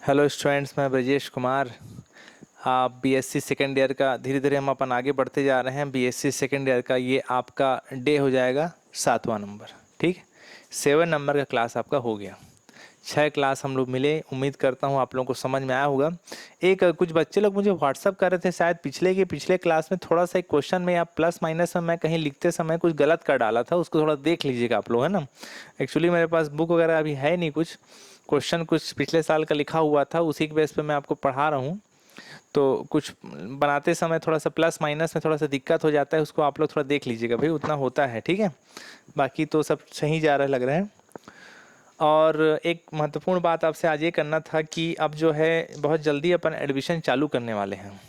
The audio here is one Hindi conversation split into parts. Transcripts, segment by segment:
हेलो स्टूडेंट्स, मैं ब्रजेश कुमार। आप बीएससी सेकेंड ईयर का धीरे धीरे हम अपन आगे बढ़ते जा रहे हैं। बीएससी सेकेंड ईयर का ये आपका डे हो जाएगा 7वां नंबर। ठीक, 7 नंबर का क्लास आपका हो गया। 6 क्लास हम लोग मिले। उम्मीद करता हूँ आप लोगों को समझ में आया होगा। कुछ बच्चे लोग मुझे व्हाट्सअप कर रहे थे, शायद पिछले क्लास में थोड़ा सा एक क्वेश्चन में या प्लस माइनस में मैं कहीं लिखते समय कुछ गलत कर डाला था, उसको थोड़ा देख लीजिएगा आप लोग, है ना। एक्चुअली मेरे पास बुक वगैरह अभी है नहीं, कुछ क्वेश्चन कुछ पिछले साल का लिखा हुआ था, उसी के बेस पे मैं आपको पढ़ा रहा हूँ। तो कुछ बनाते समय थोड़ा सा प्लस माइनस में थोड़ा सा दिक्कत हो जाता है, उसको आप लोग थोड़ा देख लीजिएगा भाई, उतना होता है। ठीक है, बाकी तो सब सही जा रहा है लग रहा है। और एक महत्वपूर्ण बात आपसे आज ये करना था कि अब जो है बहुत जल्दी अपन एडमिशन चालू करने वाले हैं।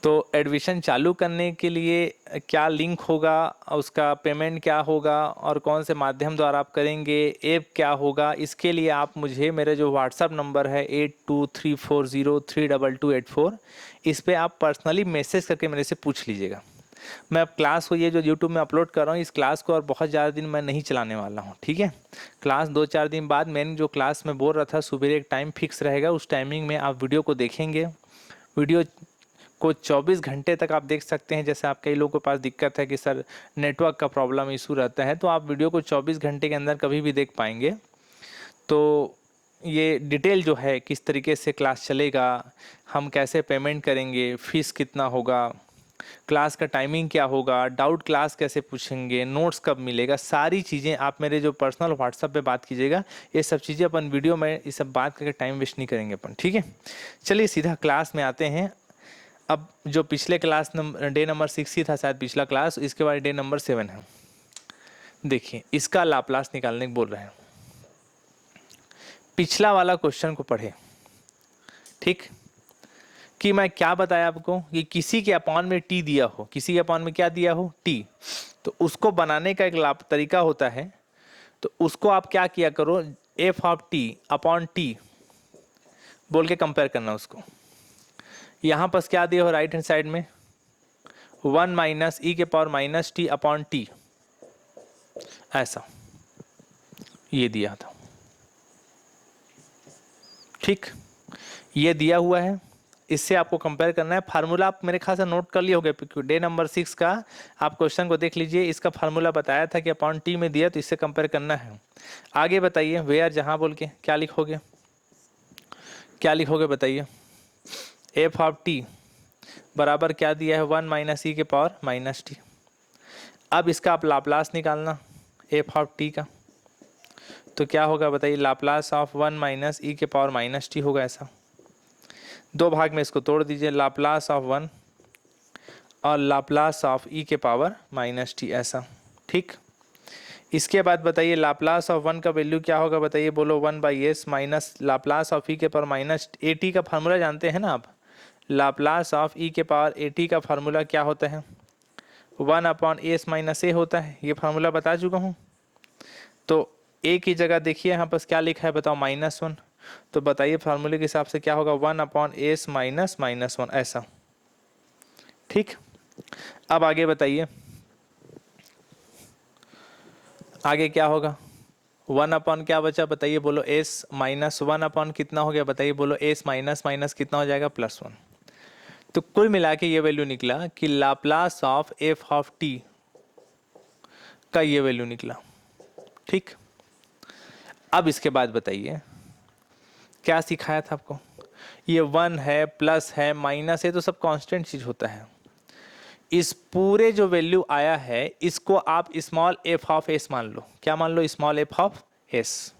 तो एडमिशन चालू करने के लिए क्या लिंक होगा, उसका पेमेंट क्या होगा और कौन से माध्यम द्वारा आप करेंगे, ऐप क्या होगा, इसके लिए आप मुझे मेरे जो व्हाट्सअप नंबर है 8234032284, इस पे आप पर्सनली मैसेज करके मेरे से पूछ लीजिएगा। मैं अब क्लास को ये जो यूट्यूब में अपलोड कर रहा हूँ, इस क्लास को और बहुत ज़्यादा दिन मैं नहीं चलाने वाला हूँ। ठीक है, क्लास 2-4 दिन बाद मैंने जो क्लास में बोल रहा था, सुबह एक टाइम फिक्स रहेगा, उस टाइमिंग में आप वीडियो को देखेंगे। वीडियो को 24 घंटे तक आप देख सकते हैं। जैसे आप कई लोगों के पास दिक्कत है कि सर नेटवर्क का प्रॉब्लम इशू रहता है, तो आप वीडियो को 24 घंटे के अंदर कभी भी देख पाएंगे। तो ये डिटेल जो है किस तरीके से क्लास चलेगा, हम कैसे पेमेंट करेंगे, फीस कितना होगा, क्लास का टाइमिंग क्या होगा, डाउट क्लास कैसे पूछेंगे, नोट्स कब मिलेगा, सारी चीज़ें आप मेरे जो पर्सनल व्हाट्सएप पे बात कीजिएगा। ये सब चीज़ें अपन वीडियो में ये सब बात करके टाइम वेस्ट नहीं करेंगे अपन। ठीक है, चलिए सीधा क्लास में आते हैं। अब जो पिछले क्लास डे नंबर 6 ही था शायद पिछला क्लास, इसके बाद डे नंबर 7 है। देखिए, इसका लाप्लास निकालने को बोल रहे हैं। पिछला वाला क्वेश्चन को पढ़े, ठीक, कि मैं क्या बताया आपको कि किसी के अपॉन में टी दिया हो, किसी के अपॉन में क्या दिया हो, टी, तो उसको बनाने का एक लाभ तरीका होता है। तो उसको आप क्या किया करो, F of T upon T बोल के कंपेयर करना उसको। यहाँ पर क्या दिया हो राइट हैंड साइड में, 1 माइनस ई के power minus T upon T, ऐसा ये दिया था। ठीक, ये दिया हुआ है, इससे आपको कंपेयर करना है। फार्मूला आप मेरे ख्याल से नोट कर लिए होंगे, क्योंकि डे नंबर 6 का आप क्वेश्चन को देख लीजिए। इसका फार्मूला बताया था कि अपॉन टी में दिया, तो इससे कंपेयर करना है। आगे बताइए, वेयर जहां बोल के क्या लिखोगे, क्या लिखोगे बताइए। एफ ऑफ टी बराबर क्या दिया है, 1 माइनस ई के पावर माइनस टी। अब इसका आप लाप्लास निकालना एफ ऑफ टी का, तो क्या होगा बताइए, लाप्लास ऑफ 1 माइनस ई के पावर माइनस टी होगा। ऐसा दो भाग में इसको तोड़ दीजिए, लाप्लास ऑफ 1 और लाप्लास ऑफ ई के पावर माइनस टी, ऐसा। ठीक, इसके बाद बताइए लाप्लास ऑफ 1 का वैल्यू क्या होगा बताइए, बोलो 1/s minus Laplace of E के पावर माइनस ए टी का फार्मूला जानते हैं ना आप। लाप्लास ऑफ ई के पावर ए टी का फार्मूला क्या होता है, 1/s माइनस ए होता है। ये फार्मूला बता चुका हूँ। तो ए की जगह देखिए यहाँ पर क्या लिखा है बताओ, -1। तो बताइए फार्मूले के हिसाब से क्या होगा, 1/s माइनस -1, ऐसा। ठीक, अब आगे बताइए, आगे क्या होगा, 1 क्या बचा बताइए, बोलो s माइनस 1 कितना हो गया बताइए, बोलो s माइनस माइनस कितना हो जाएगा, +1। तो कुल मिला के ये वैल्यू निकला कि Laplace of F of T का ये वैल्यू निकला। ठीक, अब इसके बाद बताइए क्या सिखाया था आपको, ये 1 है, प्लस है, माइनस है, तो सब कांस्टेंट चीज होता है। इस पूरे जो वैल्यू आया है इसको आप स्मॉल एफ ऑफ एस मान लो। क्या मान लो, स्मॉल एफ ऑफ एस।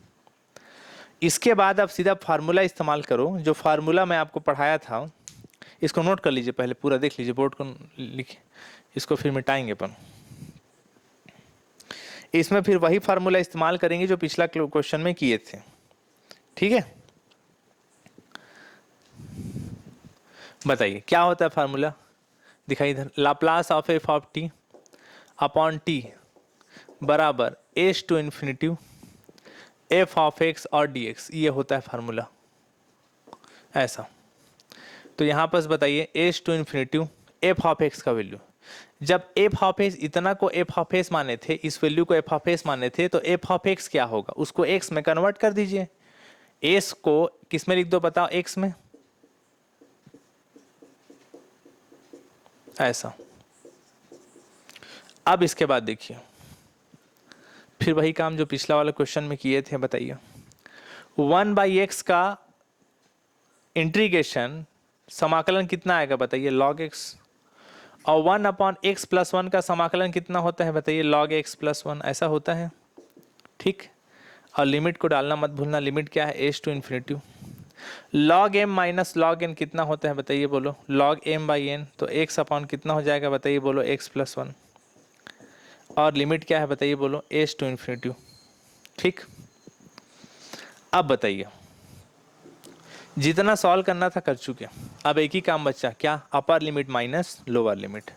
इसके बाद आप सीधा फार्मूला इस्तेमाल करो, जो फार्मूला मैं आपको पढ़ाया था। इसको नोट कर लीजिए, पहले पूरा देख लीजिए, बोर्ड को लिखे, इसको फिर मिटाएंगे अपन। इसमें फिर वही फार्मूला इस्तेमाल करेंगे जो पिछला क्वेश्चन में किए थे। ठीक है, बताइए क्या होता है फार्मूला, दिखाई इधर, Laplace of F of T upon T बराबर S to infinity F of X और डी एक्स, ये होता है फार्मूला, ऐसा। तो यहाँ पर बताइए S to infinity F of X का वैल्यू, जब एफ ऑफ एस इतना को एफ ऑफ एस माने थे, इस वैल्यू को एफ ऑफ एस माने थे, तो एफ ऑफ एक्स क्या होगा, उसको एक्स में कन्वर्ट कर दीजिए। एस को किस में लिख दो बताओ, एक्स में, ऐसा। अब इसके बाद देखिए फिर वही काम जो पिछला वाला क्वेश्चन में किए थे, बताइए 1/x का इंटीग्रेशन समाकलन कितना आएगा बताइए, log x, और 1/x+1 का समाकलन कितना होता है बताइए, log x+1, ऐसा होता है, ठीक। और लिमिट को डालना मत भूलना, लिमिट क्या है, S to infinity. log m minus log n कितना होता है बताइए, बोलो, log m/n, तो x अपॉन कितना हो जाएगा बताइए, बोलो x+1, और लिमिट क्या है बताइए, बोलो, एस टू इन्फिनिटी, ठीक। अब बताइए जितना सॉल्व करना था कर चुके, अब एक ही काम बचा, क्या, अपर limit minus lower limit.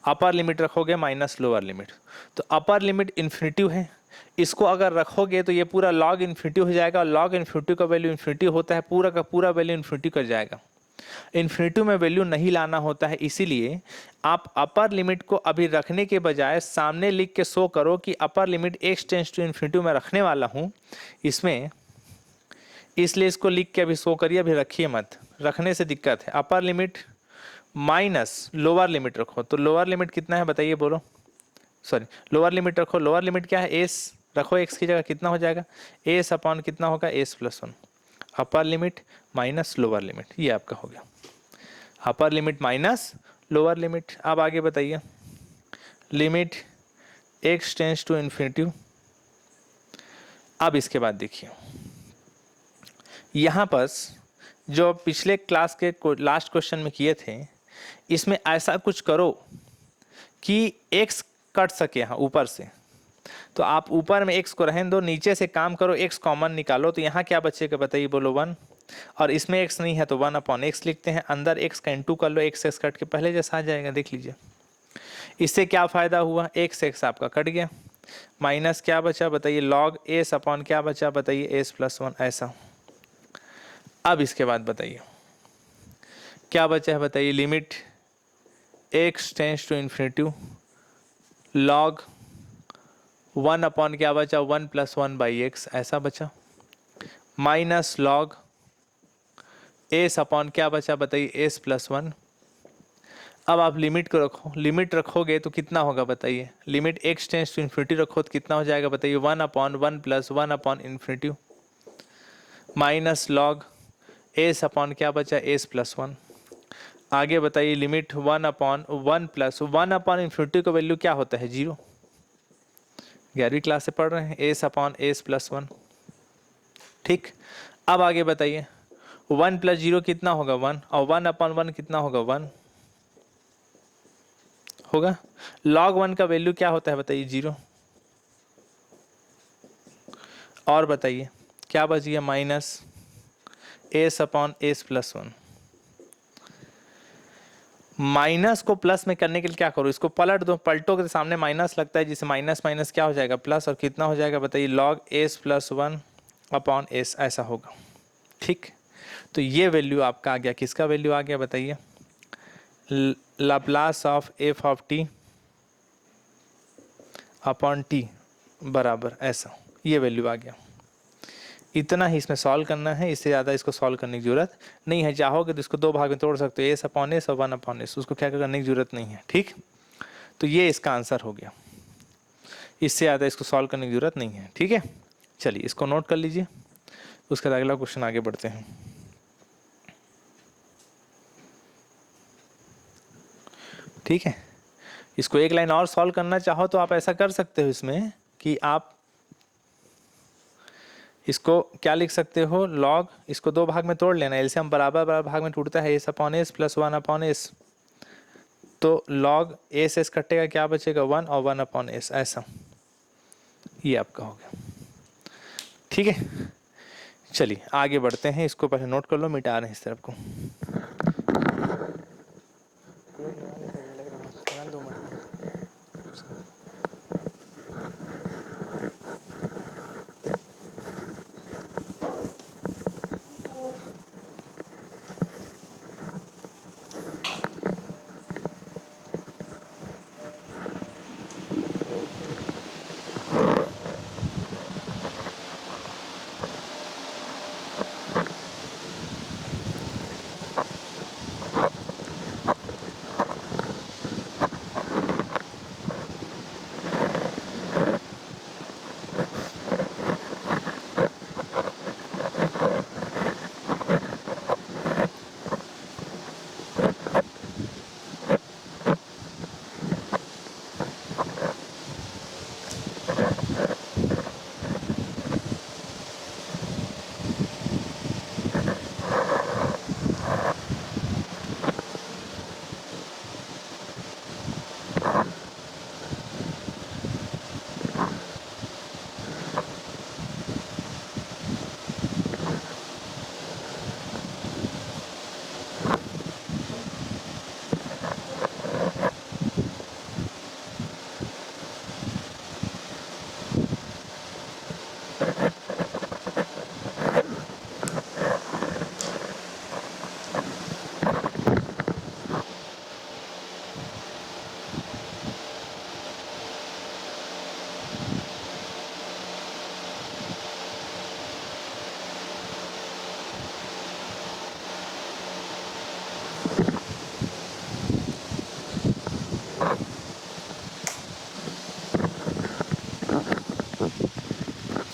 Upper limit रखोगे माइनस लोअर लिमिट, तो अपर लिमिट इन्फिनिटी है, इसको अगर रखोगे तो ये पूरा लॉग इन्फिनिटी हो जाएगा, और लॉग इन्फिनिटी का वैल्यू इन्फिनिटी होता है, पूरा का पूरा वैल्यू इन्फिनिटी कर जाएगा। इन्फिनिटी में वैल्यू नहीं लाना होता है, इसीलिए आप अपर लिमिट को अभी रखने के बजाय सामने लिख के शो करो कि upper limit x tends to infinity में रखने वाला हूँ इसमें, इसलिए इसको लिख के अभी शो करिए, अभी रखिए मत, रखने से दिक्कत है। अपर लिमिट माइनस लोअर लिमिट रखो, तो लोअर लिमिट कितना है बताइए, बोलो, सॉरी लोअर लिमिट रखो, लोअर लिमिट क्या है, एस रखो, एक्स की जगह कितना हो जाएगा, एस अपॉन कितना होगा, s+1, upper limit minus lower limit, ये आपका हो गया upper limit minus lower limit. अब आगे बताइए limit x tends to infinity. अब इसके बाद देखिए यहाँ पर जो पिछले क्लास के लास्ट क्वेश्चन में किए थे, इसमें ऐसा कुछ करो कि x कट सके यहाँ ऊपर से, तो आप ऊपर में x को रहने दो, नीचे से काम करो, x कॉमन निकालो, तो यहाँ क्या बचेगा बताइए, बोलो 1, और इसमें x नहीं है तो 1/x लिखते हैं, अंदर x का इंटू कर लो, x कट के पहले जैसा आ जाएगा, देख लीजिए। इससे क्या फ़ायदा हुआ, x आपका कट गया, माइनस क्या बचा बताइए, log s अपॉन क्या बचा बताइए, s+1, ऐसा। अब इसके बाद बताइए क्या बचा है बताइए, limit x tends to infinity log 1 upon क्या बचा, 1+1/x, ऐसा बचा, माइनस log s अपॉन क्या बचा बताइए, s+1। अब आप लिमिट को रखो, लिमिट रखोगे तो कितना होगा बताइए, limit x tends to infinity रखो तो कितना हो जाएगा बताइए, 1/1+1/इन्फिनिटी माइनस log s अपॉन क्या बचा, s+1। आगे बताइए लिमिट 1/1+1/इन्फिनिटी का वैल्यू क्या होता है, 0, 11वीं क्लास से पढ़ रहे हैं, s/s+1, ठीक। अब आगे बताइए 1 + 0 कितना होगा, 1, और 1/1 कितना होगा, 1 होगा। log 1 का वैल्यू क्या होता है बताइए, 0, और बताइए क्या बच गया, माइनस s/s+1। माइनस को प्लस में करने के लिए क्या करो, इसको पलट दो, पलटो के सामने माइनस लगता है, जिसे माइनस माइनस क्या हो जाएगा, प्लस, और कितना हो जाएगा बताइए, log s+1/s, ऐसा होगा, ठीक। तो ये वैल्यू आपका आ गया, किसका वैल्यू आ गया बताइए, Laplace of f(t) upon t बराबर ऐसा, ये वैल्यू आ गया। इतना ही इसमें सॉल्व करना है, इससे ज़्यादा इसको सॉल्व करने की जरूरत नहीं है, चाहोगे तो इसको 2 भाग में तोड़ सकते हो, s/s और 1/s, उसको क्या करने की जरूरत नहीं है, ठीक। तो ये इसका आंसर हो गया, इससे ज़्यादा इसको सॉल्व करने की जरूरत नहीं है, ठीक है। चलिए इसको नोट कर लीजिए, उसके बाद अगला क्वेश्चन आगे बढ़ते हैं। ठीक है, इसको एक लाइन और सॉल्व करना चाहो तो आप ऐसा कर सकते हो इसमें कि आप इसको क्या लिख सकते हो, लॉग, इसको 2 भाग में तोड़ लेना, एलसीएम बराबर बराबर भाग में टूटता है, s/s + 1/s, तो लॉग s कटेगा, क्या बचेगा, 1, और 1/s, ऐसा, ये आपका हो गया, ठीक है। चलिए आगे बढ़ते हैं, इसको पहले नोट कर लो, मिटा रहे हैं इस तरफ को।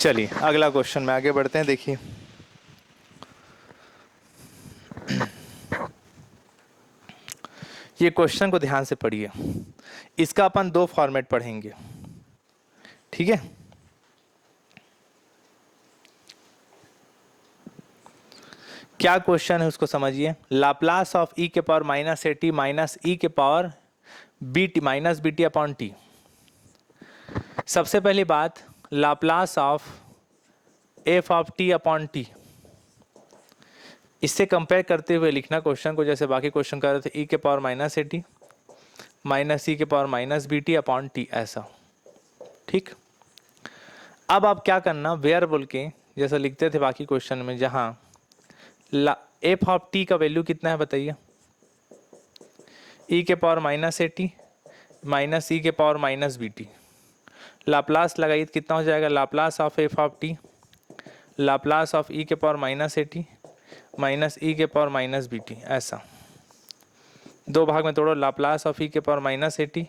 चलिए अगला क्वेश्चन में आगे बढ़ते हैं। देखिए ये क्वेश्चन को ध्यान से पढ़िए, इसका अपन दो फॉर्मेट पढ़ेंगे, ठीक है। क्या क्वेश्चन है उसको समझिए। लाप्लास ऑफ ई के power minus A T minus E के power B T minus B T upon T. सबसे पहली बात, Laplace of F of T upon T, इससे कंपेयर करते हुए लिखना क्वेश्चन को, जैसे बाकी क्वेश्चन कर रहे थे, ई के power minus A T minus E के power minus B T upon T, ऐसा, ठीक। अब आप क्या करना, वेयर बोल के जैसा लिखते थे बाकी क्वेश्चन में, जहां एफ ऑफ टी का वैल्यू कितना है बताइए, ई के power minus A T minus E के power minus B T. Laplace लगाइए तो कितना हो जाएगा, Laplace of F of T Laplace of E के power minus A T minus E के पावर माइनस बी टी, ऐसा। दो भाग में तोड़ो, लाप्लास ऑफ ई के power minus A T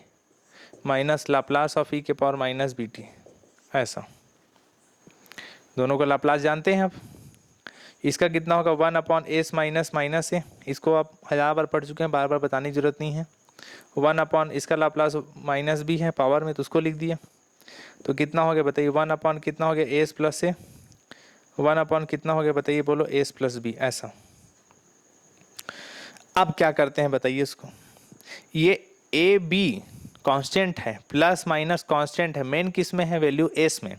minus Laplace of E के पावर माइनस बी टी, ऐसा। दोनों को लाप्लास जानते हैं आप। इसका कितना होगा, 1/s माइनस माइनस ए, इसको आप 1000 बार पढ़ चुके हैं, बार बार बताने की जरूरत नहीं है। 1/, इसका लाप्लास माइनस भी है पावर में, तो उसको लिख दिया। तो कितना हो गया बताइए, 1/, कितना हो गया, एस प्लस ए, 1/, कितना हो गया बताइए, बोलो एस प्लस बी, ऐसा। अब क्या करते हैं बताइए इसको, ये ए बी कांस्टेंट है, प्लस माइनस कांस्टेंट है, मेन किस में है, वैल्यू एस में,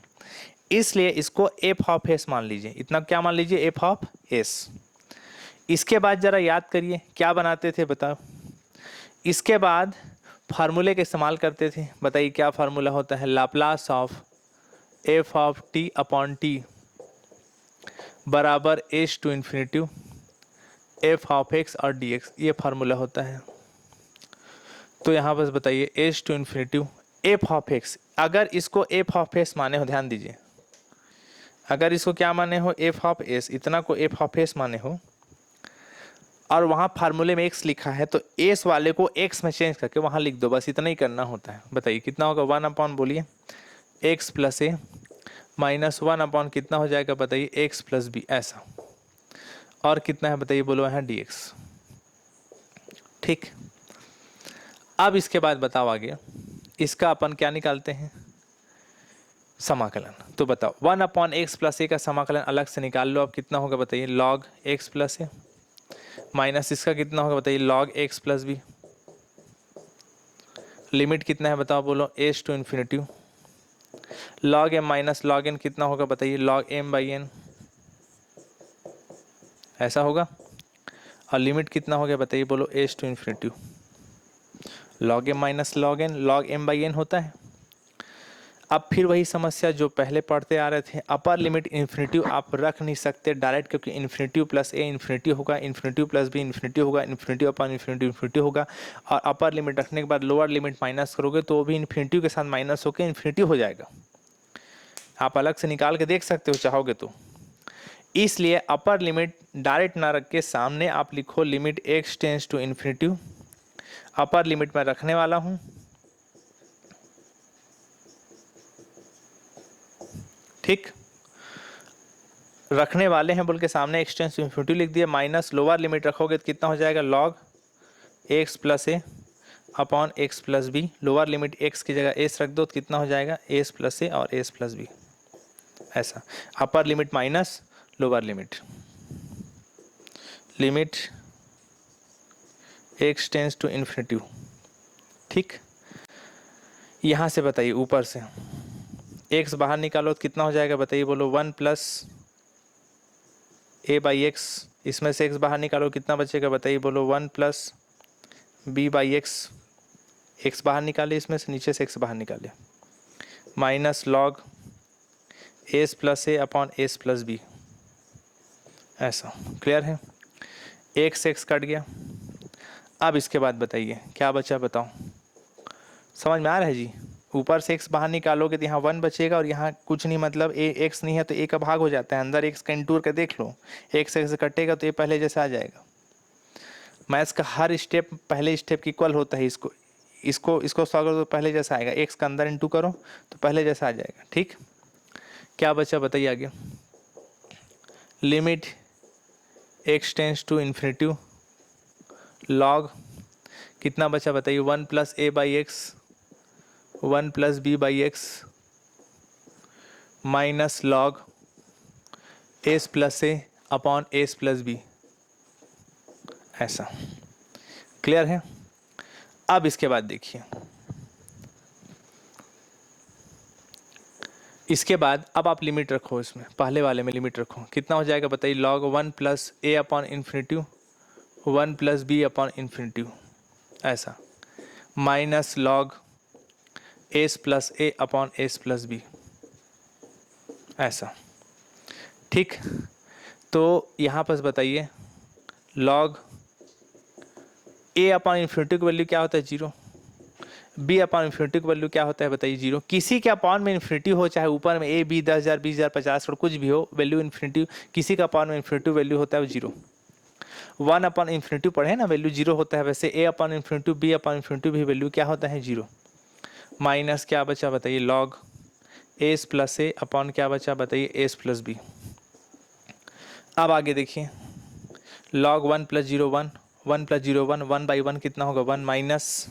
इसलिए इसको एफ ऑफ एस मान लीजिए। इतना क्या मान लीजिए, एफ ऑफ एस। इसके बाद जरा याद करिए क्या बनाते थे बताओ। इसके बाद फार्मूले का इस्तेमाल करते थे, बताइए क्या फार्मूला होता है, Laplace of F of T upon T बराबर H to infinity F of X और डी एक्स, ये फार्मूला होता है। तो यहाँ बस बताइए H to infinity F of X, अगर इसको एफ ऑफ एस माने हो, ध्यान दीजिए, अगर इसको क्या माने हो, एफ ऑफ एस, इतना को एफ ऑफ एस माने हो, और वहाँ फार्मूले में एक्स लिखा है, तो एस वाले को एक्स में चेंज करके वहाँ लिख दो, बस इतना ही करना होता है। बताइए कितना होगा, 1/, बोलिए एक्स प्लस ए माइनस 1/, कितना हो जाएगा बताइए, एक्स प्लस बी, ऐसा। और कितना है बताइए, बोलो यहाँ डी एक्स, ठीक। अब इसके बाद बताओ आगे, इसका अपन क्या निकालते हैं, समाकलन। तो बताओ 1/x प्लस ए का समाकलन अलग से निकाल लो। अब कितना होगा बताइए, log X plus A minus इसका कितना होगा बताइए, log X plus B. Limit कितना है बताओ, बोलो H to infinity log M minus log N, कितना होगा बताइए, लॉग एम बाई एन, ऐसा होगा। और लिमिट कितना हो गया बताइए, बोलो H to infinity log M minus log M by N होता है। अब फिर वही समस्या जो पहले पढ़ते आ रहे थे, अपर लिमिट इन्फिनिटी आप रख नहीं सकते डायरेक्ट, क्योंकि इन्फिनिटी प्लस ए इन्फिनिटी होगा, इन्फिनिटी प्लस बी इन्फिनिटी होगा, इन्फिनिटी अपॉन इन्फिनिटी इन्फिनिटी होगा। और अपर लिमिट रखने के बाद लोअर लिमिट माइनस करोगे तो वो भी इन्फिनिटी के साथ माइनस होकर इन्फिनिटी हो जाएगा। आप अलग से निकाल के देख सकते हो चाहोगे तो। इसलिए अपर लिमिट डायरेक्ट ना रख के सामने आप लिखो limit X tends to infinity, upper limit में रखने वाला हूँ, ठीक, रखने वाले हैं बोल के सामने एक्स टेंस टू इन्फिनिटी लिख दिया, माइनस लोअर लिमिट रखोगे तो कितना हो जाएगा, log X plus A upon X plus B. Lower limit X की जगह एस रख दो तो कितना हो जाएगा, एस प्लस ए और एस प्लस बी, ऐसा। Upper limit minus lower limit, limit X tends to infinity, ठीक। यहाँ से बताइए ऊपर से एक्स बाहर निकालो तो कितना हो जाएगा बताइए, बोलो 1 प्लस ए बाई एक्स, इसमें से एक्स बाहर निकालो कितना बचेगा बताइए, बोलो 1 plus B by X, X बाहर निकाले इसमें से, नीचे से एक्स बाहर निकाले, minus log S plus A upon S plus B, ऐसा। क्लियर है, एक्स एक्स कट गया। अब इसके बाद बताइए क्या बचा, बताओ, समझ में आ रहा है जी। ऊपर से एक्स बाहर निकालोगे तो यहाँ 1 बचेगा, और यहाँ कुछ नहीं, मतलब ए एक्स नहीं है तो ए का भाग हो जाता है, अंदर एक्स का इंटूर के देख लो, एक्स एक्स कटेगा तो ये पहले जैसा आ जाएगा। मैथ्स का हर स्टेप पहले स्टेप की इक्वल होता है, इसको सॉल्व करो तो पहले जैसा आएगा, एक्स का अंदर इंटू करो तो पहले जैसा आ जाएगा, ठीक। क्या बचा बताइए आगे। Limit x tends to infinity log कितना बचा बताइए, 1 plus a by X 1 plus b by X minus log S plus A upon S plus B, ऐसा। क्लियर है। अब इसके बाद देखिए, इसके बाद अब आप लिमिट रखो, इसमें पहले वाले में लिमिट रखो, कितना हो जाएगा बताइए, log 1 plus A upon infinity 1 plus B upon infinity, ऐसा, minus log S plus A upon S plus B, ऐसा। ठीक, तो यहाँ पर बताइए लॉग ए अपॉन इन्फिनिटी की वैल्यू क्या होता है, 0। बी अपॉन इन्फिनिटी की वैल्यू क्या होता है बताइए, 0। किसी के अपॉन में इन्फिनिटी हो, चाहे ऊपर में ए बी 10,000 20,000 50 और कुछ भी हो, वैल्यू इन्फिनिटी, किसी का अपॉन में इन्फिनिटी वैल्यू होता है वो 0। 1 अपॉन इन्फिनिटी पढ़े ना, वैल्यू 0 होता है, वैसे A upon infinity B upon infinity भी वैल्यू क्या होता है, 0। माइनस क्या बचा बताइए, log S plus A upon क्या बचा बताइए, एस प्लस बी। अब आगे देखिए, लॉग 1 प्लस 0 1 1 प्लस 0 1 1 बाई 1 कितना होगा 1 minus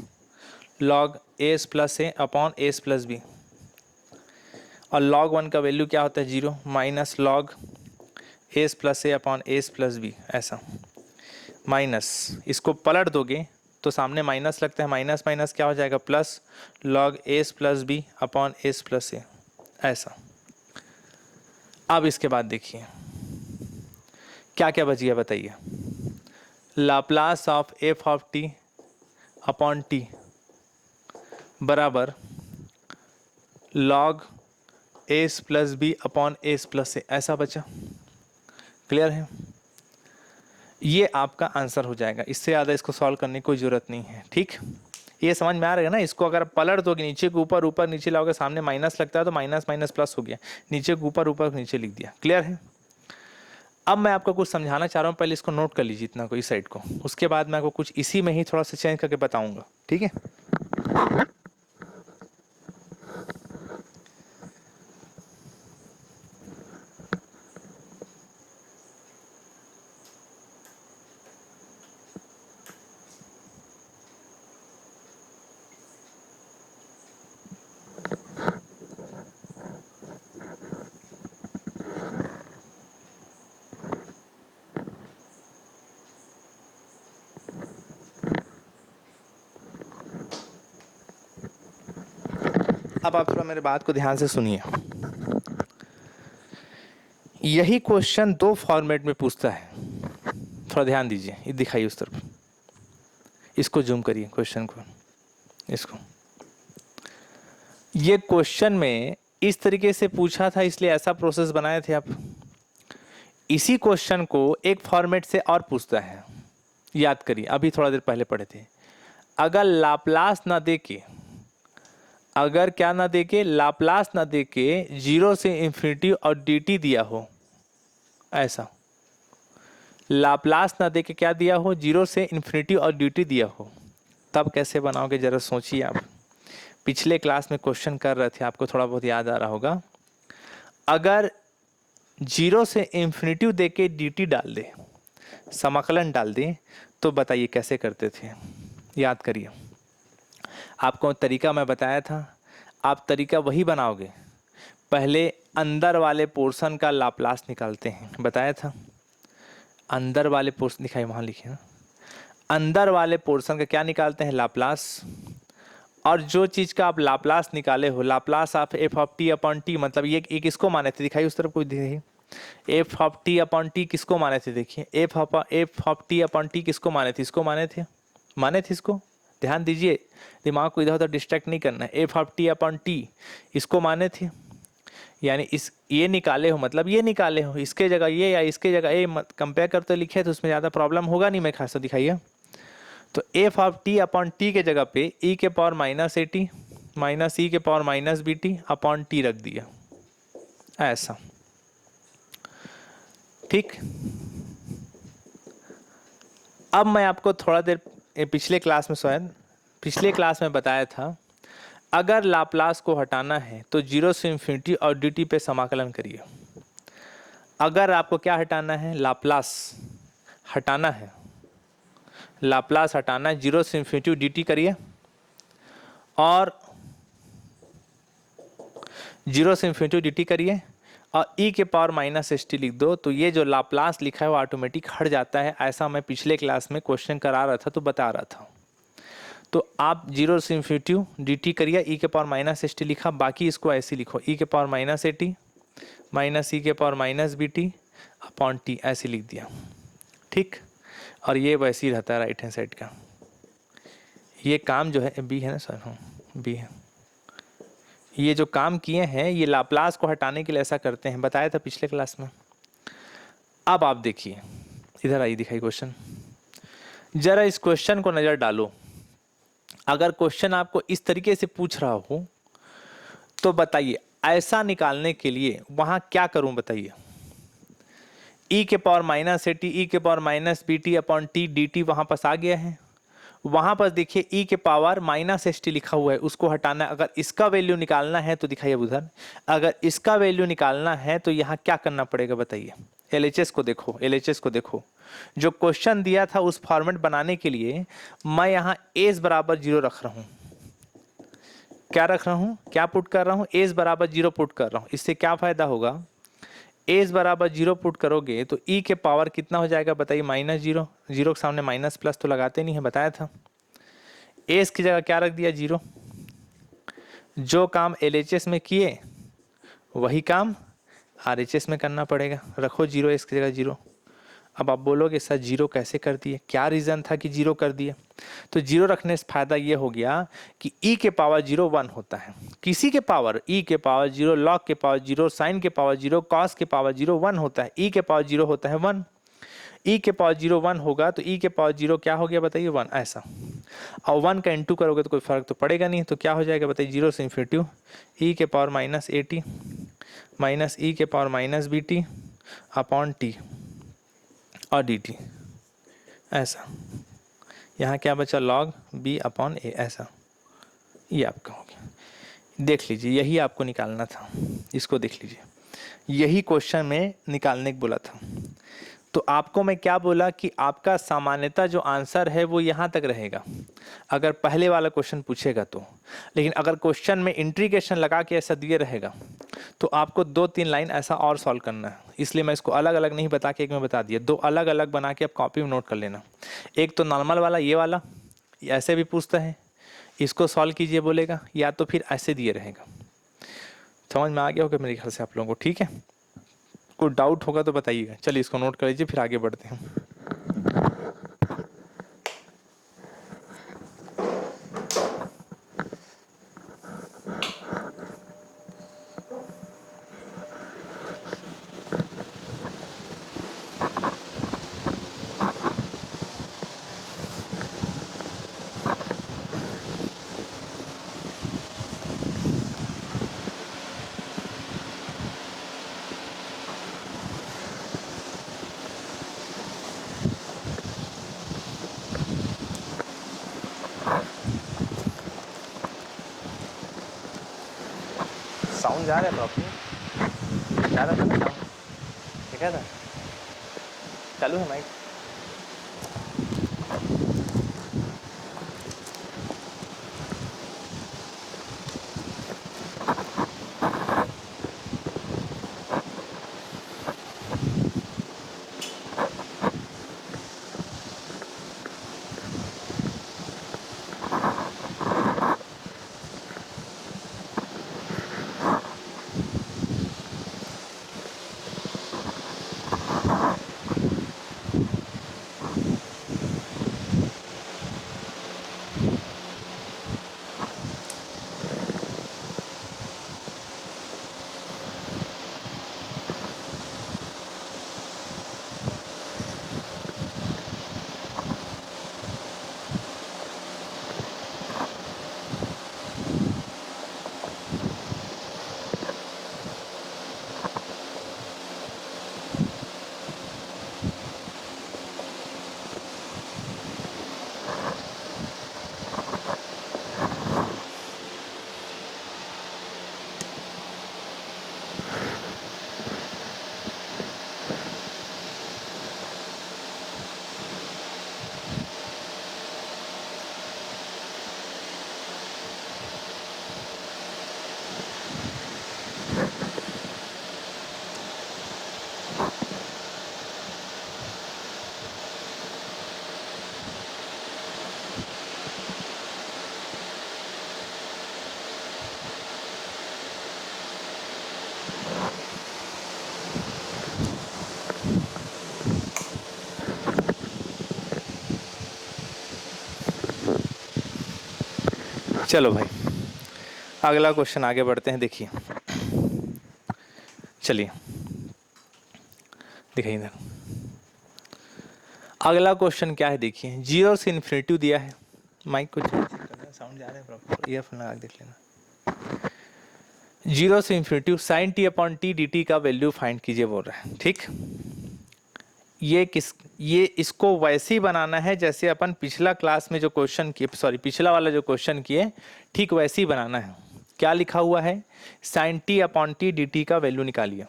log S plus A upon S plus B, और लॉग 1 का वैल्यू क्या होता है 0 minus log S plus A upon S plus B, ऐसा। माइनस इसको पलट दोगे तो सामने माइनस लगता है, माइनस माइनस क्या हो जाएगा plus log S plus B upon S plus A, ऐसा। अब इसके बाद देखिए क्या क्या बच गया बताइए, Laplace of F of T upon T बराबर log S plus B upon S plus A, ऐसा बचा। क्लियर है। ये आपका आंसर हो जाएगा, इससे ज़्यादा इसको सॉल्व करने की कोई ज़रूरत नहीं है। ठीक, ये समझ में आ रहा है ना। इसको अगर पलट दोगे नीचे के ऊपर, ऊपर नीचे लाओगे, सामने माइनस लगता है तो माइनस माइनस प्लस हो गया, नीचे के ऊपर, ऊपर नीचे लिख दिया। क्लियर है। अब मैं आपको कुछ समझाना चाह रहा हूँ, पहले इसको नोट कर लीजिए इतना को, इस साइड को, उसके बाद मैं आपको कुछ इसी में ही थोड़ा सा चेंज करके बताऊंगा। ठीक है। अब आप थोड़ा मेरे बात को ध्यान से सुनिए। यही क्वेश्चन दो फॉर्मेट में पूछता है, थोड़ा ध्यान दीजिए, ये दिखाइए उस तरफ, इसको जूम करिए क्वेश्चन को, इसको। ये क्वेश्चन में इस तरीके से पूछा था, इसलिए ऐसा प्रोसेस बनाए थे आप। इसी क्वेश्चन को एक फॉर्मेट से और पूछता है, याद करिए, अभी थोड़ा देर पहले पढ़े थे। अगर लाप्लास ना दे के, अगर क्या ना दे के, लाप्लास ना दे के 0 से इन्फिनिटी और dt दिया हो, ऐसा। लाप्लास ना दे के क्या दिया हो, 0 से इन्फिनिटी और dt दिया हो, तब कैसे बनाओगे जरा सोचिए आप। पिछले क्लास में क्वेश्चन कर रहे थे, आपको थोड़ा बहुत याद आ रहा होगा। अगर 0 से इन्फिनिटी दे के dt डाल दे, समाकलन डाल दे, तो बताइए कैसे करते थे। याद करिए, आपको तरीका मैं बताया था, आप तरीका वही बनाओगे। पहले अंदर वाले पोर्शन का लाप्लास निकालते हैं, बताया था। अंदर वाले पोर्शन दिखाई, वहाँ लिखे ना, अंदर वाले पोर्शन का क्या निकालते हैं, लाप्लास। और जो चीज़ का आप लाप्लास निकाले हो, Laplace of F of T upon T, मतलब ये एक किसको माने थे, दिखाइए उस तरफ कोई दिखाइए। F of T upon T किसको माने थे, देखिए F of T upon T किसको माने थे, इसको माने थे, माने थे इसको। ध्यान दीजिए, दिमाग को इधर उधर डिस्ट्रैक्ट नहीं करना है। F of T upon T इसको माने थे, यानी इस ये निकाले हो, मतलब ये निकाले हो, इसके जगह ये या इसके जगह ए कंपेयर करते लिखे तो उसमें ज़्यादा प्रॉब्लम होगा नहीं। मैं खासा दिखाइए, तो F of T upon T के जगह पे ई के power minus A T minus E के power minus B T upon T रख दिया, ऐसा। ठीक, अब मैं आपको थोड़ा देर पिछले क्लास में, शायद पिछले क्लास में बताया था, अगर लाप्लास को हटाना है तो 0 से इन्फिनिटी और dt पे समाकलन करिए। अगर आपको क्या हटाना है, लाप्लास हटाना है, लाप्लास हटाना है, 0 से इन्फिनिटी dt करिए और 0 से इन्फिनिटी dt करिए और e के पावर माइनस एस टी लिख दो, तो ये जो लाप्लास लिखा है वो ऑटोमेटिक हट जाता है। ऐसा मैं पिछले क्लास में क्वेश्चन करा रहा था तो बता रहा था। तो आप 0 से इन्फिनिटी dt करिए, e के पावर माइनस एस टी लिखा, बाकी इसको ऐसे लिखो, e के power minus A T minus E के power minus B T upon T, ऐसे लिख दिया। ठीक, और ये वैसे ही रहता है राइट हैंड साइड का। ये काम जो है बी है ना सर, हाँ बी है। ये जो काम किए हैं ये लाप्लास को हटाने के लिए ऐसा करते हैं, बताया था पिछले क्लास में। अब आप देखिए, इधर आइए, दिखाई क्वेश्चन, जरा इस क्वेश्चन को नज़र डालो। अगर क्वेश्चन आपको इस तरीके से पूछ रहा हो तो बताइए ऐसा निकालने के लिए वहां क्या करूं, बताइए। e के power minus A T, E के power minus B T upon T D T वहां पास आ गया है। वहां पर देखिए e के पावर माइनस एस टी लिखा हुआ है, उसको हटाना है। अगर इसका वैल्यू निकालना है तो दिखाइए उधर, अगर इसका वैल्यू निकालना है तो यहाँ क्या करना पड़ेगा बताइए। LHS को देखो, LHS को देखो, जो क्वेश्चन दिया था उस फॉर्मेट बनाने के लिए मैं यहाँ एस बराबर 0 रख रहा हूँ। क्या रख रहा हूँ, क्या पुट कर रहा हूँ, एस बराबर 0 पुट कर रहा हूँ। इससे क्या फायदा होगा, एस बराबर 0 पुट करोगे तो ई के पावर कितना हो जाएगा बताइए, माइनस 0। 0 के सामने माइनस प्लस तो लगाते नहीं है, बताया था। एस की जगह क्या रख दिया, 0। जो काम LHS में किए वही काम RHS में करना पड़ेगा, रखो 0 एस की जगह 0। अब आप बोलोगे सर 0 कैसे कर दिए, क्या रीज़न था कि 0 कर दिए। तो 0 रखने से फ़ायदा ये हो गया कि e के पावर 0 1 होता है। किसी के पावर e के पावर 0, log के पावर 0, साइन के पावर 0, cos के पावर 0 1 होता है। e के पावर 0 होता है 1, e के पावर 0 1 होगा तो e के पावर 0 क्या हो गया बताइए, 1, ऐसा। और 1 का इंटू करोगे तो कोई फर्क तो पड़ेगा नहीं, तो क्या हो जाएगा बताइए, 0 से इन्फिनिटी e के power minus A T minus E के power minus B T upon T और डी टी, ऐसा। यहाँ क्या बचा, log b अपॉन ए, ऐसा। ये आपका हो गया। देख लीजिए, यही आपको निकालना था, इसको देख लीजिए, यही क्वेश्चन में निकालने को बोला था। तो आपको मैं क्या बोला कि आपका सामान्यतः जो आंसर है वो यहाँ तक रहेगा अगर पहले वाला क्वेश्चन पूछेगा तो। लेकिन अगर क्वेश्चन में इंट्रीगेशन लगा के ऐसा दिए रहेगा तो आपको 2-3 लाइन ऐसा और सॉल्व करना है। इसलिए मैं इसको अलग अलग नहीं बता के एक में बता दिया, 2 अलग अलग बना के आप कॉपी में नोट कर लेना। एक तो नॉर्मल वाला, ये वाला ऐसे भी पूछता है, इसको सॉल्व कीजिए बोलेगा, या तो फिर ऐसे दिए रहेगा। समझ में आ गया होगा मेरे ख्याल से आप लोगों को, ठीक है। कोई डाउट होगा तो बताइएगा। चलिए इसको नोट कर लीजिए, फिर आगे बढ़ते हैं। साउंड जा रहा है प्रॉपर, जा रहा था ना साउंड, ठीक है ना, चालू है माइक। चलो भाई अगला क्वेश्चन आगे बढ़ते हैं। देखिए चलिए दिखाइए इधर। अगला क्वेश्चन क्या है देखिए, 0 से इन्फिनिटी दिया है। माइक को साउंड जा रहा है प्रॉपर, ईयरफोन लगा के देख लेना। 0 से infinity sine T upon T D T का वैल्यू फाइंड कीजिए बोल रहा है। ठीक, ये इसको वैसे ही बनाना है जैसे अपन पिछला क्लास में जो क्वेश्चन किए, सॉरी पिछला वाला जो क्वेश्चन किए, ठीक वैसे ही बनाना है। क्या लिखा हुआ है, sine T upon T D T का वैल्यू निकालिए।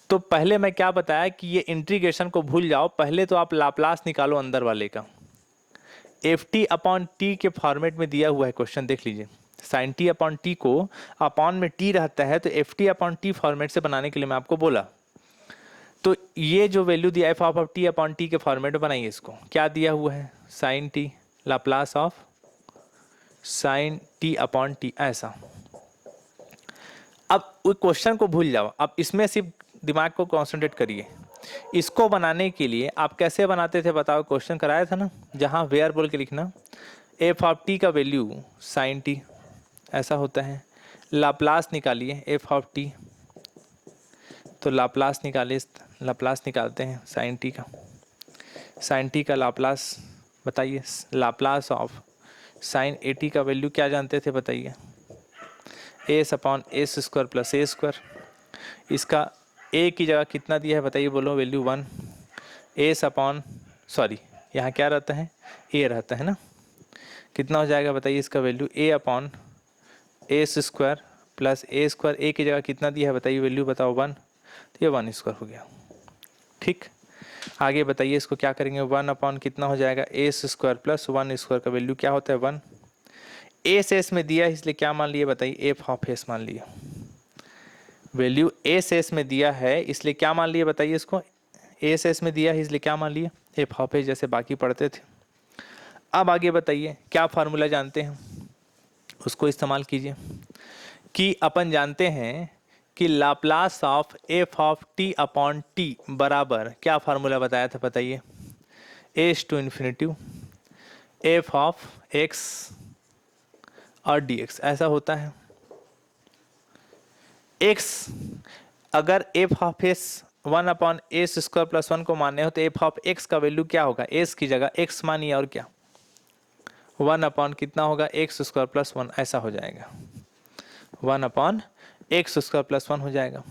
तो पहले मैं क्या बताया कि ये इंटीग्रेशन को भूल जाओ, पहले तो आप लाप्लास निकालो अंदर वाले का। एफ टी अपॉन टी के फॉर्मेट में दिया हुआ है क्वेश्चन, देख लीजिए। साइन टी अपॉन टी को अपॉन में टी रहता है, तो F T upon T format से बनाने के लिए मैं आपको बोला। तो ये जो वैल्यू दिया F of T upon T के फॉर्मेट में बनाइए इसको। क्या दिया हुआ है, sine T Laplace of sine T upon T, ऐसा। अब उस क्वेश्चन को भूल जाओ, अब इसमें सिर्फ दिमाग को कॉन्सेंट्रेट करिए। इसको बनाने के लिए आप कैसे बनाते थे बताओ, क्वेश्चन कराया था ना, जहाँ वेयर बोल के लिखना, एफ ऑफ टी का वैल्यू साइन टी ऐसा होता है, लाप्लास निकालिए एफ ऑफ टी, तो लाप्लास निकालिए, लाप्लास निकालते हैं साइन टी का। साइन टी का लाप्लास बताइए, Laplace of sine A T का वैल्यू क्या जानते थे बताइए, S upon S square plus A square. इसका ए की जगह कितना दिया है बताइए, बोलो वैल्यू 1। एस अपॉन, सॉरी यहाँ क्या रहता है, ए रहता है ना, कितना हो जाएगा बताइए इसका value, A upon S square plus A square. ए की जगह कितना दिया है बताइए वैल्यू, बताओ 1, तो ये 1 स्क्वायर हो गया। ठीक, आगे बताइए इसको क्या करेंगे, 1 अपॉन कितना हो जाएगा, एस स्क्वायर प्लस 1 स्क्वायर का वैल्यू क्या होता है 1। एस एस में दिया है इसलिए क्या मान लिए बताइए, एफ ऑफ एस मान लिए। वैल्यू एस एस में दिया है इसलिए क्या मान लिए बताइए इसको, एस एस में दिया है इसलिए क्या मान लिए, एफ ऑफ एस, जैसे बाकी पढ़ते थे। अब आगे बताइए क्या फार्मूला जानते हैं, उसको इस्तेमाल कीजिए। कि अपन जानते हैं कि Laplace of F of T upon T बराबर, क्या फार्मूला बताया था बताइए, S to infinity F of X और डी एक्स, ऐसा होता है। एक्स अगर F of S 1 upon S square plus 1 को मानने हो तो एफ ऑफ एक्स का वैल्यू क्या होगा, एस की जगह एक्स मानिए और क्या, 1 अपॉन कितना होगा, एक्स स्क्वायर प्लस 1, ऐसा हो जाएगा, 1 अपॉन एक्स स्क्वायर प्लस 1 हो जाएगा।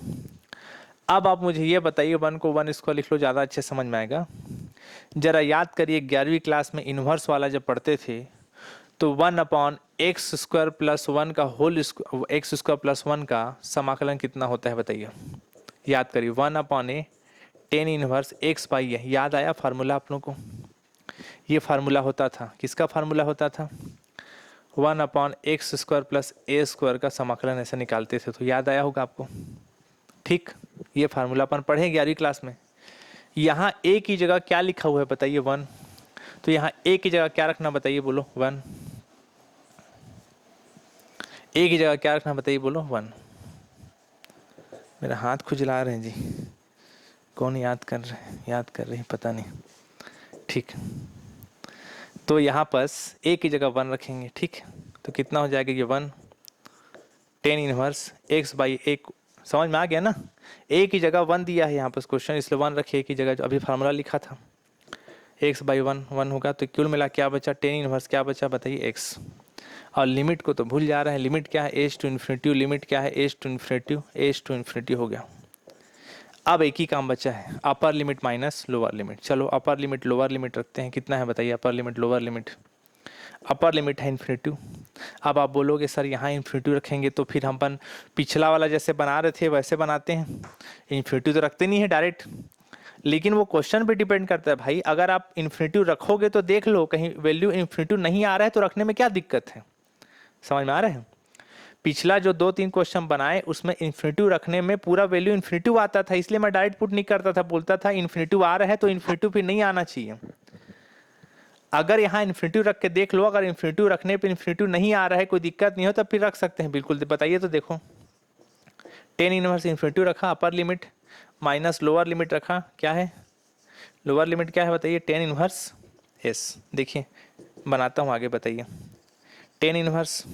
अब आप मुझे ये बताइए, 1 को 1 स्क्वायर लिख लो, ज़्यादा अच्छे समझ में आएगा। जरा याद करिए 11वीं क्लास में इन्वर्स वाला जब पढ़ते थे तो 1 अपॉन एक्स स्क्वायर प्लस 1 का होल एक्स स्क्वायर प्लस 1 का समाकलन कितना होता है बताइए, याद करिए, 1 upon A tan inverse X by A. याद आया फार्मूला आप लोगों को, ये फार्मूला होता था, किसका फार्मूला होता था, 1 upon x square plus A square का समाकलन ऐसे निकालते थे, तो याद आया होगा आपको। ठीक, ये फार्मूला अपन पढ़े 11वीं क्लास में। यहाँ ए की जगह क्या लिखा हुआ है बताइए 1, तो यहाँ ए की जगह क्या रखना बताइए, बोलो 1। ए की जगह क्या रखना बताइए, बोलो 1। मेरा हाथ खुजला रहे हैं जी, कौन याद कर रहे हैं, याद कर रहे हैं पता नहीं। ठीक, तो यहाँ पर ए की जगह 1 रखेंगे। ठीक, तो कितना हो जाएगा ये 1 टेन इनवर्स एक्स बाई ए, समझ में आ गया ना। ए की जगह 1 दिया है यहाँ पर क्वेश्चन, इसलिए 1 रखिए ए की जगह, जो अभी फार्मूला लिखा था एक्स बाई 1 1 होगा, तो कुल मिला क्या बचा, टेन इनवर्स क्या बचा बताइए एक्स। और लिमिट को तो भूल जा रहे हैं, लिमिट क्या है, एच टू इन्फिनिटी, लिमिट क्या है H to infinity, H to infinity हो गया। अब एक ही काम बचा है, अपर लिमिट माइनस लोअर लिमिट। चलो अपर लिमिट लोअर लिमिट रखते हैं, कितना है बताइए upper limit lower limit, upper limit है इन्फिनिटी। अब आप बोलोगे सर यहाँ इन्फिनिटी रखेंगे तो फिर हम अपन पिछला वाला जैसे बना रहे थे वैसे बनाते हैं, इन्फिनिटी तो रखते नहीं है डायरेक्ट, लेकिन वो क्वेश्चन पे डिपेंड करता है भाई। अगर आप इन्फिनिटी रखोगे तो देख लो कहीं वैल्यू इन्फिनिटी नहीं आ रहा है तो रखने में क्या दिक्कत है, समझ में आ रहा है। पिछला जो 2-3 क्वेश्चन बनाए उसमें इन्फिनिटी रखने में पूरा वैल्यू इन्फिनिटी आता था, इसलिए मैं डायरेक्ट पुट नहीं करता था, बोलता था इन्फिनिटी आ रहा है तो इन्फिनिटी फिर नहीं आना चाहिए। अगर यहाँ इन्फिनिटी रख के देख लो, अगर इन्फिनिटी रखने पे इन्फिनिटी नहीं आ रहा है, कोई दिक्कत नहीं हो, तब फिर रख सकते हैं बिल्कुल। बताइए तो देखो, टेन इनवर्स इन्फिनिटी रखा, अपर लिमिट माइनस लोअर लिमिट रखा, क्या है लोअर लिमिट क्या है बताइए, टेन इनवर्स एस। देखिए बनाता हूँ आगे, बताइए टेन इनवर्स,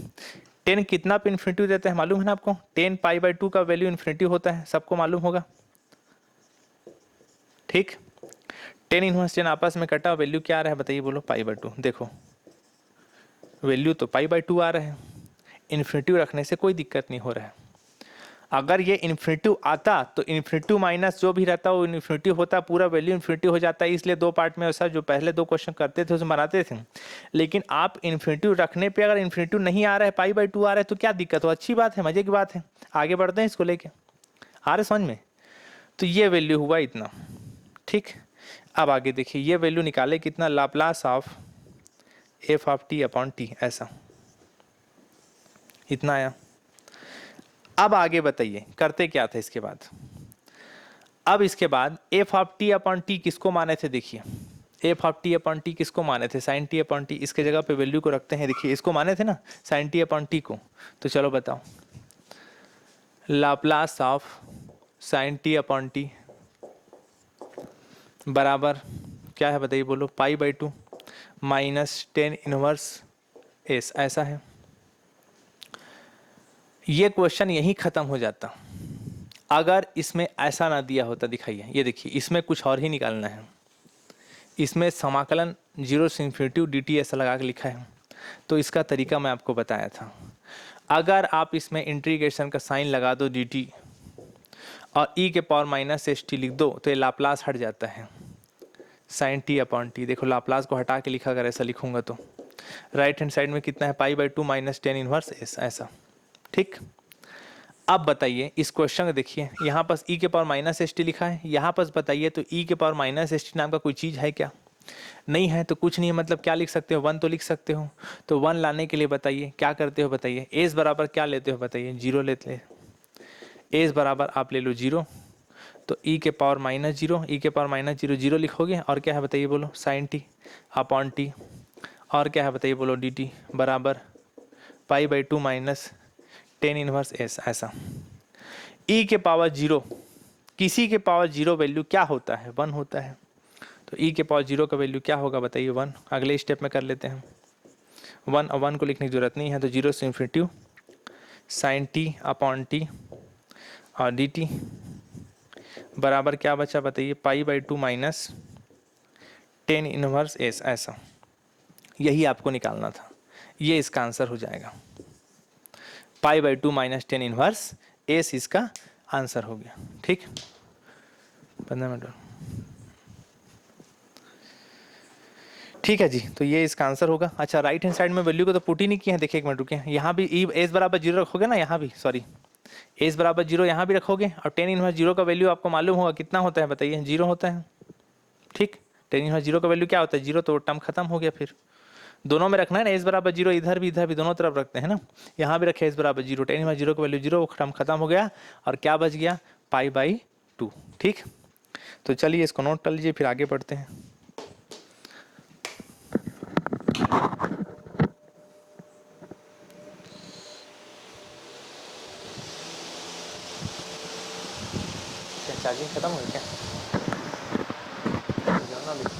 टेन कितना पे इन्फिनिटी देता है मालूम है ना आपको? 10 π/2 का वैल्यू इन्फिनिटी होता है, सबको मालूम होगा। ठीक, टेन इनवर्स टेन आपस में कटा, वैल्यू क्या आ रहा है बताइए, बोलो π/2। देखो वैल्यू तो π/2 आ रहा है, इन्फिनिटी रखने से कोई दिक्कत नहीं हो रहा है। अगर ये इन्फिनिटी आता तो इन्फिनिटी माइनस जो भी रहता वो इन्फिनिटी होता, पूरा वैल्यू इन्फिनिटी हो जाता है। इसलिए दो पार्ट में ऐसा जो पहले दो क्वेश्चन करते थे उसमें बनाते थे। लेकिन आप इन्फिनिटी रखने पे अगर इन्फिनिटी नहीं आ रहा है, π/2 आ रहा है, तो क्या दिक्कत हो? अच्छी बात है, मजे की बात है। आगे बढ़ते हैं इसको लेके, आ रहे समझ में? तो ये वैल्यू हुआ इतना। ठीक, अब आगे देखिए, ये वैल्यू निकाले कितना, लाप्लास ऑफ f(t)/t, ऐसा इतना आया। अब आगे बताइए करते क्या था इसके बाद। अब इसके बाद f(t)/t किसको माने थे? देखिए f(t)/t किसको माने थे? sin t/t। इसके जगह पे वैल्यू को रखते हैं, देखिए इसको माने थे ना sin t/t को। तो चलो बताओ, लाप्लास ऑफ sin t/t बराबर क्या है बताइए, बोलो π/2 माइनस 10 इनवर्स s, ऐसा है। ये क्वेश्चन यहीं खत्म हो जाता अगर इसमें ऐसा ना दिया होता। दिखाइए, ये देखिए इसमें कुछ और ही निकालना है। इसमें समाकलन 0 से इन्फिनिटी dt ऐसा लगा के लिखा है। तो इसका तरीका मैं आपको बताया था। अगर आप इसमें इंटीग्रेशन का साइन लगा दो dt और e⁻⁻st लिख दो तो ये लाप्लास हट जाता है sin t/t। देखो लाप्लास को हटा के लिखा, अगर ऐसा लिखूंगा तो राइट हैंड साइड में कितना है, π/2 माइनस 10 इनवर्स s, ऐसा। ठीक, अब बताइए इस क्वेश्चन को देखिए, यहाँ पास e⁻⁻st लिखा है, यहाँ पास बताइए तो e⁻⁻st नाम का कोई चीज़ है क्या? नहीं है, तो कुछ नहीं है, मतलब क्या लिख सकते हो, 1 तो लिख सकते हो। तो 1 लाने के लिए बताइए क्या करते हो, बताइए एस बराबर क्या लेते हो, बताइए 0 लेते हैं। एस बराबर आप ले लो 0, तो e⁻⁻0, e⁻⁻0 0 लिखोगे, और क्या है बताइए, बोलो sin t/t, और क्या है बताइए, बोलो dt बराबर π/2 माइनस 10 इनवर्स s, ऐसा। e⁻0 किसी के पावर 0 वैल्यू क्या होता है, 1 होता है। तो e⁻0 का वैल्यू क्या होगा बताइए, 1। अगले स्टेप में कर लेते हैं 1, और 1 को लिखने की जरूरत नहीं है, तो 0 से इन्फिनिटी sin t/t और dt बराबर क्या बचा बताइए, π/2 माइनस 10 इनवर्स s, ऐसा। यही आपको निकालना था, ये इसका आंसर हो जाएगा। π/2 माइनस 10 इनवर्स s इसका आंसर हो गया। ठीक, 15 मिनट। ठीक है जी, तो ये इसका आंसर होगा। अच्छा, राइट हैंड साइड में वैल्यू को तो पुट ही नहीं किया है। देखिए एक मिनट रुकिए, यहाँ भी एस बराबर 0 रखोगे ना, यहाँ भी सॉरी एस बराबर 0 यहाँ भी रखोगे, और 10 इनवर्स 0 का वैल्यू आपको मालूम होगा कितना होता है बताइए, 0 होता है। ठीक, 10 इनवर्स 0 का वैल्यू क्या होता है, 0, तो टर्म खत्म हो गया। फिर दोनों में रखना है ना, एस बराबर 0, इधर भी दोनों तरफ रखते हैं ना। यहाँ भी रखे एस बराबर 0, 10 इनवर्स 0 का वैल्यू 0, वो टर्म खत्म हो गया, और क्या बच गया, π/2। ठीक, तो चलिए इसको नोट कर लीजिए, फिर आगे बढ़ते हैं। चार्जिंग खत्म हो गई क्या?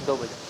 2 बजे।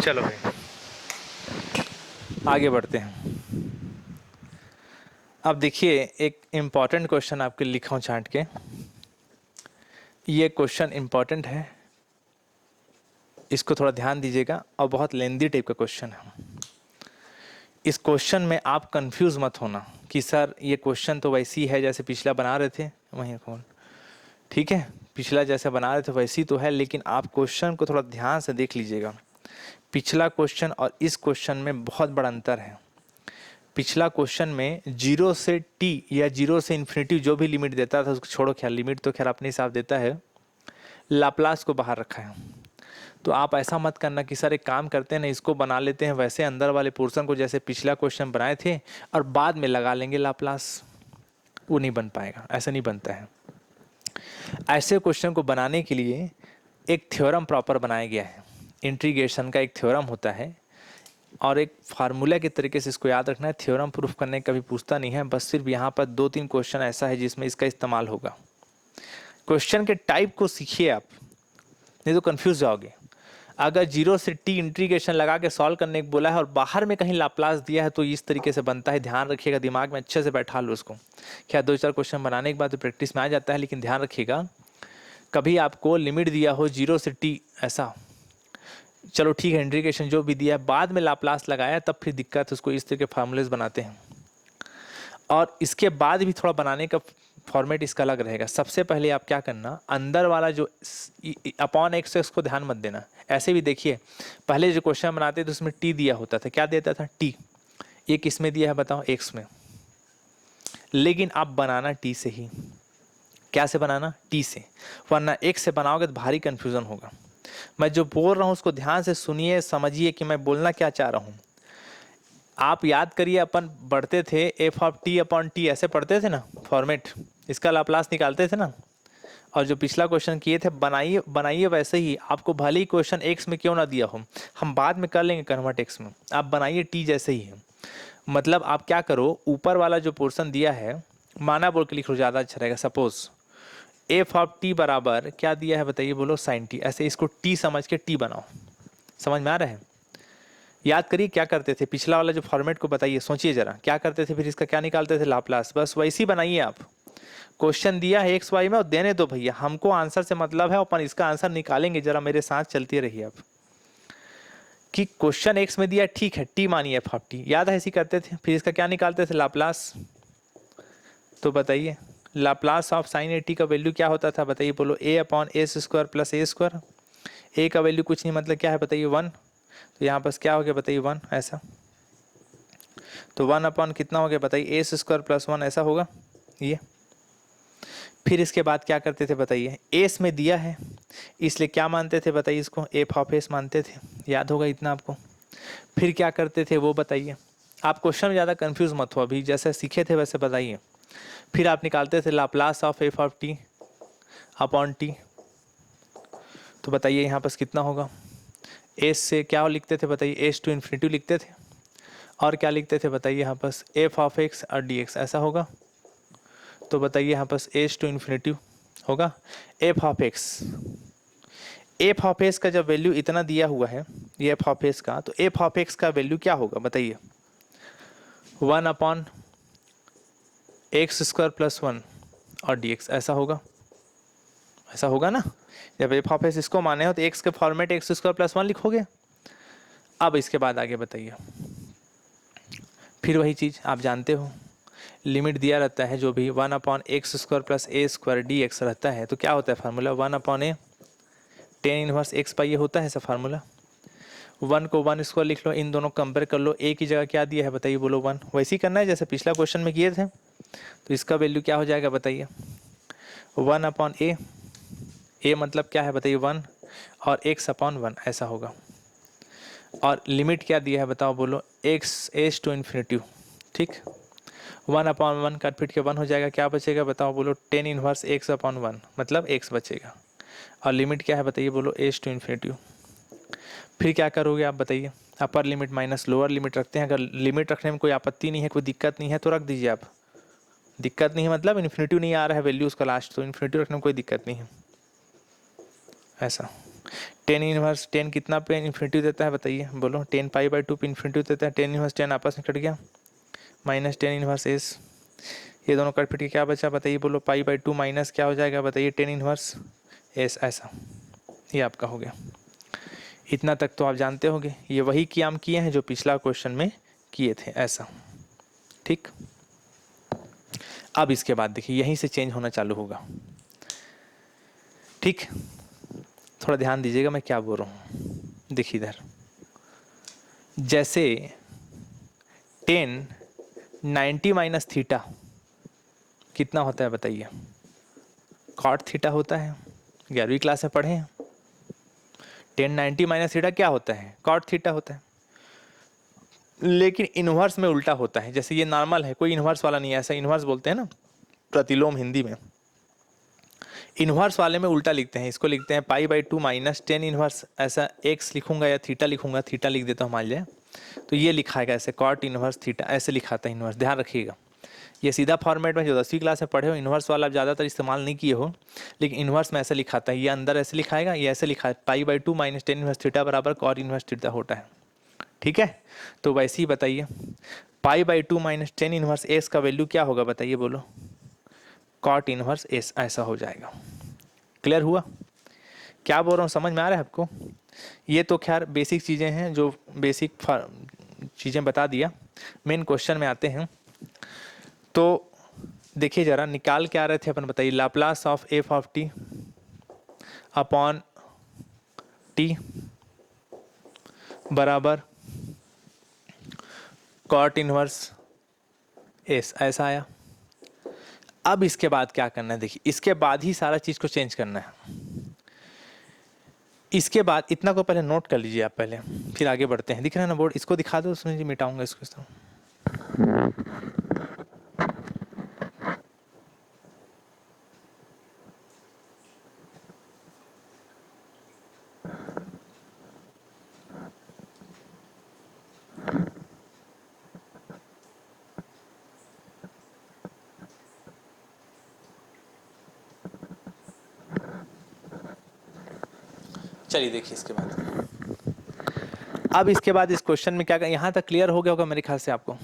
चलो भाई आगे बढ़ते हैं। अब देखिए एक इम्पॉर्टेंट क्वेश्चन आपके लिखा हूँ चार्ट के। ये क्वेश्चन इम्पॉर्टेंट है, इसको थोड़ा ध्यान दीजिएगा और बहुत लेंदी टाइप का क्वेश्चन है। इस क्वेश्चन में आप कंफ्यूज मत होना कि सर ये क्वेश्चन तो वैसी है जैसे पिछला बना रहे थे वहीं कौन, ठीक है पिछला जैसे बना रहे थे वैसी तो है, लेकिन आप क्वेश्चन को थोड़ा ध्यान से देख लीजिएगा। पिछला क्वेश्चन और इस क्वेश्चन में बहुत बड़ा अंतर है। पिछला क्वेश्चन में 0 से t या 0 से इन्फिनिटी जो भी लिमिट देता था उसको छोड़ो, खैर लिमिट तो खैर अपने हिसाब देता है, लाप्लास को बाहर रखा है। तो आप ऐसा मत करना कि सर एक काम करते हैं ना इसको बना लेते हैं वैसे अंदर वाले पोर्शन को जैसे पिछला क्वेश्चन बनाए थे और बाद में लगा लेंगे लाप्लास, वो नहीं बन पाएगा, ऐसा नहीं बनता है। ऐसे क्वेश्चन को बनाने के लिए एक थ्योरम प्रॉपर बनाया गया है। इंटीग्रेशन का एक थ्योरम होता है और एक फार्मूला के तरीके से इसको याद रखना है। थ्योरम प्रूफ करने कभी पूछता नहीं है, बस सिर्फ यहाँ पर 2-3 क्वेश्चन ऐसा है जिसमें इसका इस्तेमाल होगा। क्वेश्चन के टाइप को सीखिए आप, नहीं तो कंफ्यूज जाओगे। अगर 0 से t इंटीग्रेशन लगा के सॉल्व करने को बोला है और बाहर में कहीं लाप्लास दिया है तो इस तरीके से बनता है। ध्यान रखिएगा, दिमाग में अच्छे से बैठा लो उसको। क्या 2-4 क्वेश्चन बनाने के बाद तो प्रैक्टिस में आ जाता है, लेकिन ध्यान रखिएगा कभी आपको लिमिट दिया हो 0 से t ऐसा, चलो ठीक है इंटीग्रेशन जो भी दिया है बाद में लाप्लास लगाया तब फिर दिक्कत है, उसको इस तरह के फार्मूलेज बनाते हैं। और इसके बाद भी थोड़ा बनाने का फॉर्मेट इसका अलग रहेगा। सबसे पहले आप क्या करना, अंदर वाला जो अपॉन एक्स को ध्यान मत देना। ऐसे भी देखिए पहले जो क्वेश्चन बनाते थे उसमें टी दिया होता था, क्या देता था टी, ये किस में दिया है बताओ, एक्स में। लेकिन आप बनाना टी से ही, क्या से बनाना, टी से, वरना एक्स से बनाओगे तो भारी कन्फ्यूज़न होगा। मैं जो बोल रहा हूँ उसको ध्यान से सुनिए, समझिए कि मैं बोलना क्या चाह रहा हूँ। आप याद करिए अपन पढ़ते थे F of T upon T, ऐसे पढ़ते थे ना फॉर्मेट, इसका लाप्लास निकालते थे ना। और जो पिछला क्वेश्चन किए थे बनाइए वैसे ही, आपको भले ही क्वेश्चन एक्स में क्यों ना दिया हो, हम बाद में कर लेंगे कन्वर्ट एक्स में, आप बनाइए टी जैसे ही है। मतलब आप क्या करो, ऊपर वाला जो पोर्शन दिया है माना बोल के लिख लो, ज़्यादा अच्छा रहेगा। सपोज एफ ऑफ टी बराबर क्या दिया है बताइए, बोलो साइन टी, ऐसे इसको टी समझ के टी बनाओ। समझ में आ रहा है? याद करिए क्या करते थे, पिछला वाला जो फॉर्मेट को बताइए, सोचिए जरा क्या करते थे, फिर इसका क्या निकालते थे, लाप्लास। बस वैसी बनाइए आप। क्वेश्चन दिया है एक्स वाई में और देने दो भैया, हमको आंसर से मतलब है, अपन इसका आंसर निकालेंगे, जरा मेरे साथ चलते रहिए आप। कि क्वेश्चन एक्स में दिया ठीक है, टी मानिए एफ ऑफ टी, याद है ऐसी करते थे। फिर इसका क्या निकालते थे, लाप्लास। तो बताइए Laplace of sine A T का वैल्यू क्या होता था बताइए, बोलो ए upon S square plus A square. ए का वैल्यू कुछ नहीं मतलब क्या है बताइए, 1। तो यहाँ पास क्या हो गया बताइए, 1 ऐसा। तो 1 अपॉन कितना हो गया बताइए, एस स्क्वायर प्लस 1 ऐसा होगा ये। फिर इसके बाद क्या करते थे बताइए, एस में दिया है इसलिए क्या मानते थे बताइए, इसको एफ ऑफ एस मानते थे, याद होगा इतना आपको। फिर क्या करते थे वो बताइए, आप क्वेश्चन में ज़्यादा कंफ्यूज मत हो, अभी जैसे सीखे थे वैसे बताइए। फिर आप निकालते थे Laplace of F of T upon T. तो बताइए यहाँ पास कितना होगा, एस से क्या लिखते थे बताइए, एस टू इन्फिनिटी लिखते थे, और क्या लिखते थे बताइए यहाँ पास, एफ ऑफ एक्स और डी एक्स ऐसा होगा। तो बताइए यहाँ पास एस टू इन्फिनिटी होगा F of x. F of X का जब वैल्यू इतना दिया हुआ है ये एफ ऑफ एक्स का, तो एफ ऑफ एक्स का वैल्यू क्या होगा बताइए, 1 अपॉन एक्स स्क्वायर प्लस 1 और डी एक्स ऐसा होगा। ऐसा होगा ना, जब एफ ऑफ एक्स इसको माने हो तो एक्स के फॉर्मेट एक्स स्क्वायर प्लस 1 लिखोगे। अब इसके बाद आगे बताइए, फिर वही चीज़ आप जानते हो, लिमिट दिया रहता है जो भी 1 upon x square plus A square D x रहता है, तो क्या होता है formula, 1 upon A tan inverse x पाई, ये होता है ऐसा फार्मूला। 1 को 1 स्क्वायर लिख लो, इन दोनों कंपेयर कर लो, ए की जगह क्या दिया है बताइए, बोलो 1। वैसे ही करना है जैसे पिछला क्वेश्चन में किए थे। तो इसका वैल्यू क्या हो जाएगा बताइए, 1 अपॉन ए, ए मतलब क्या है बताइए 1, और एक्स अपॉन 1 ऐसा होगा। और लिमिट क्या दिया है बताओ, बोलो एक्स एस टू इन्फिनिटी, ठीक। 1 अपॉन 1 कट फिट के 1 हो जाएगा, क्या बचेगा बताओ, बोलो टेन इनवर्स एक्स अपॉन 1 मतलब एक्स बचेगा। और लिमिट क्या है बताइए, बोलो एस टू इन्फिनिटी। फिर क्या करोगे आप बताइए, अपर लिमिट माइनस लोअर लिमिट रखते हैं। अगर लिमिट रखने में कोई आपत्ति नहीं है, कोई दिक्कत नहीं है तो रख दीजिए आप। दिक्कत नहीं है मतलब इन्फिनिटी नहीं आ रहा है वैल्यू उसका लास्ट, तो इन्फिनिटी रखने में कोई दिक्कत नहीं है ऐसा। टेन इनवर्स 10 कितना पे इन्फिनिटी देता है बताइए, बोलो। 10 पाई बाई 2 पे इन्फिनिटी देता है। 10 इनवर्स 10 आपस में कट गया, माइनस 10 इनवर्स एस, ये दोनों कट फिट के क्या बचा बताइए, बोलो। पाई बाई 2 माइनस क्या हो जाएगा बताइए, 10 इनवर्स एस, ऐसा ये आपका हो गया। इतना तक तो आप जानते होंगे, ये वही काम किए हैं जो पिछला क्वेश्चन में किए थे, ऐसा। ठीक, अब इसके बाद देखिए यहीं से चेंज होना चालू होगा। ठीक, थोड़ा ध्यान दीजिएगा मैं क्या बोल रहा हूँ। देखिए इधर, जैसे 10 90 माइनस थीटा कितना होता है बताइए, कॉट थीटा होता है, 11वीं क्लास में पढ़े हैं। 10 90 माइनस थीटा क्या होता है, कॉट थीटा होता है। लेकिन इन्वर्स में उल्टा होता है, जैसे ये नॉर्मल है, कोई इन्वर्स वाला नहीं है, ऐसा इन्वर्स बोलते हैं ना, प्रतिलोम हिंदी में। इन्वर्स वाले में उल्टा लिखते हैं, इसको लिखते हैं पाई बाई 2 माइनस 10 इन्वर्स, ऐसा एक्स लिखूंगा या थीटा लिखूंगा, थीटा लिख देता हूँ मान लिया, तो ये लिखा है ऐसे, कॉट इन्वर्स थीटा ऐसे लिखाता है इन्वर्स, ध्यान रखिएगा। ये सीधा फॉर्मेट में जो 10वीं क्लास में पढ़े हो, इन्वर्स वाला आप ज़्यादातर इस्तेमाल नहीं किए हो, लेकिन इन्वर्स में ऐसे लिखाता है, ये अंदर ऐसे लिखाएगा, ये ऐसे लिखा है, pi by 2 minus 10 inverse theta बराबर कॉट इन्वर्स थीटा होता है। ठीक है, तो वैसे ही बताइए, pi by 2 minus 10 inverse S का वैल्यू क्या होगा बताइए, बोलो। कॉट इन्वर्स एस, ऐसा हो जाएगा। क्लियर हुआ क्या बोल रहा हूँ, समझ में आ रहा है आपको? ये तो खैर बेसिक चीज़ें हैं, जो बेसिक चीज़ें बता दिया। मेन क्वेश्चन में आते हैं, तो देखिए ज़रा निकाल के आ रहे थे अपन, बताइए। Laplace of F of T upon T बराबर कॉट इनवर्स एस, ऐसा आया। अब इसके बाद क्या करना है, देखिए इसके बाद ही सारा चीज़ को चेंज करना है। इसके बाद इतना को पहले नोट कर लीजिए आप पहले, फिर आगे बढ़ते हैं। दिख रहा है ना बोर्ड, इसको दिखा दो, उसमें जी मिटाऊंगा इसको इस तरह। चलिए देखिए इसके बाद, अब इसके बाद इस क्वेश्चन में क्या, यहाँ तक क्लियर हो गया होगा मेरे ख्याल से आपको।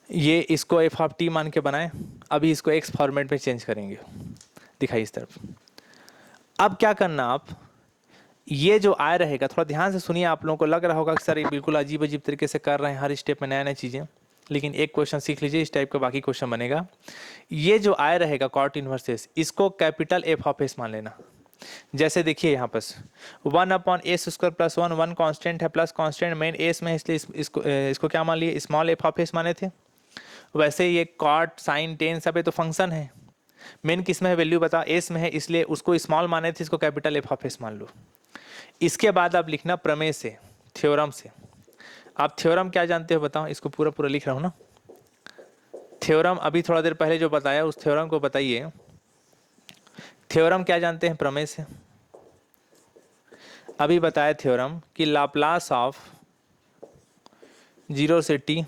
ये इसको एफ ऑफ टी मान के बनाए, अभी इसको एक्स फॉर्मेट में चेंज करेंगे, दिखाइए इस तरफ। अब क्या करना, आप ये जो आय रहेगा, थोड़ा ध्यान से सुनिए। आप लोगों को लग रहा होगा कि सर ये बिल्कुल अजीब अजीब तरीके से कर रहे हैं, हर स्टेप में नया नया चीज़ें, लेकिन एक क्वेश्चन सीख लीजिए, इस टाइप का बाकी क्वेश्चन बनेगा। ये जो आय रहेगा कॉट इनवर्स एस, इसको कैपिटल एफ ऑफ एस मान लेना। जैसे देखिए यहाँ पर 1 upon S square plus 1, 1 constant है, प्लस कॉन्स्टेंट मेन एस में है, इसलिए इसको क्या मान लिए, स्मॉल एफ ऑफ एस माने थे। वैसे ये कॉट साइन टेन सब है तो फंक्शन है, मेन किस में है वैल्यू बता, एस में है, इसलिए उसको स्मॉल माने थे, इसको कैपिटल एफ ऑफ एस मान लो। इसके बाद आप लिखना प्रमेय से, थ्योरम से। आप थ्योरम क्या जानते हो बताओ, इसको पूरा पूरा लिख रहा हूँ ना। थ्योरम अभी थोड़ा देर पहले जो बताया उस थ्योरम को बताइए। थ्योरम क्या जानते हैं प्रमेय से, अभी बताया थ्योरम कि लाप्लास ऑफ 0 से t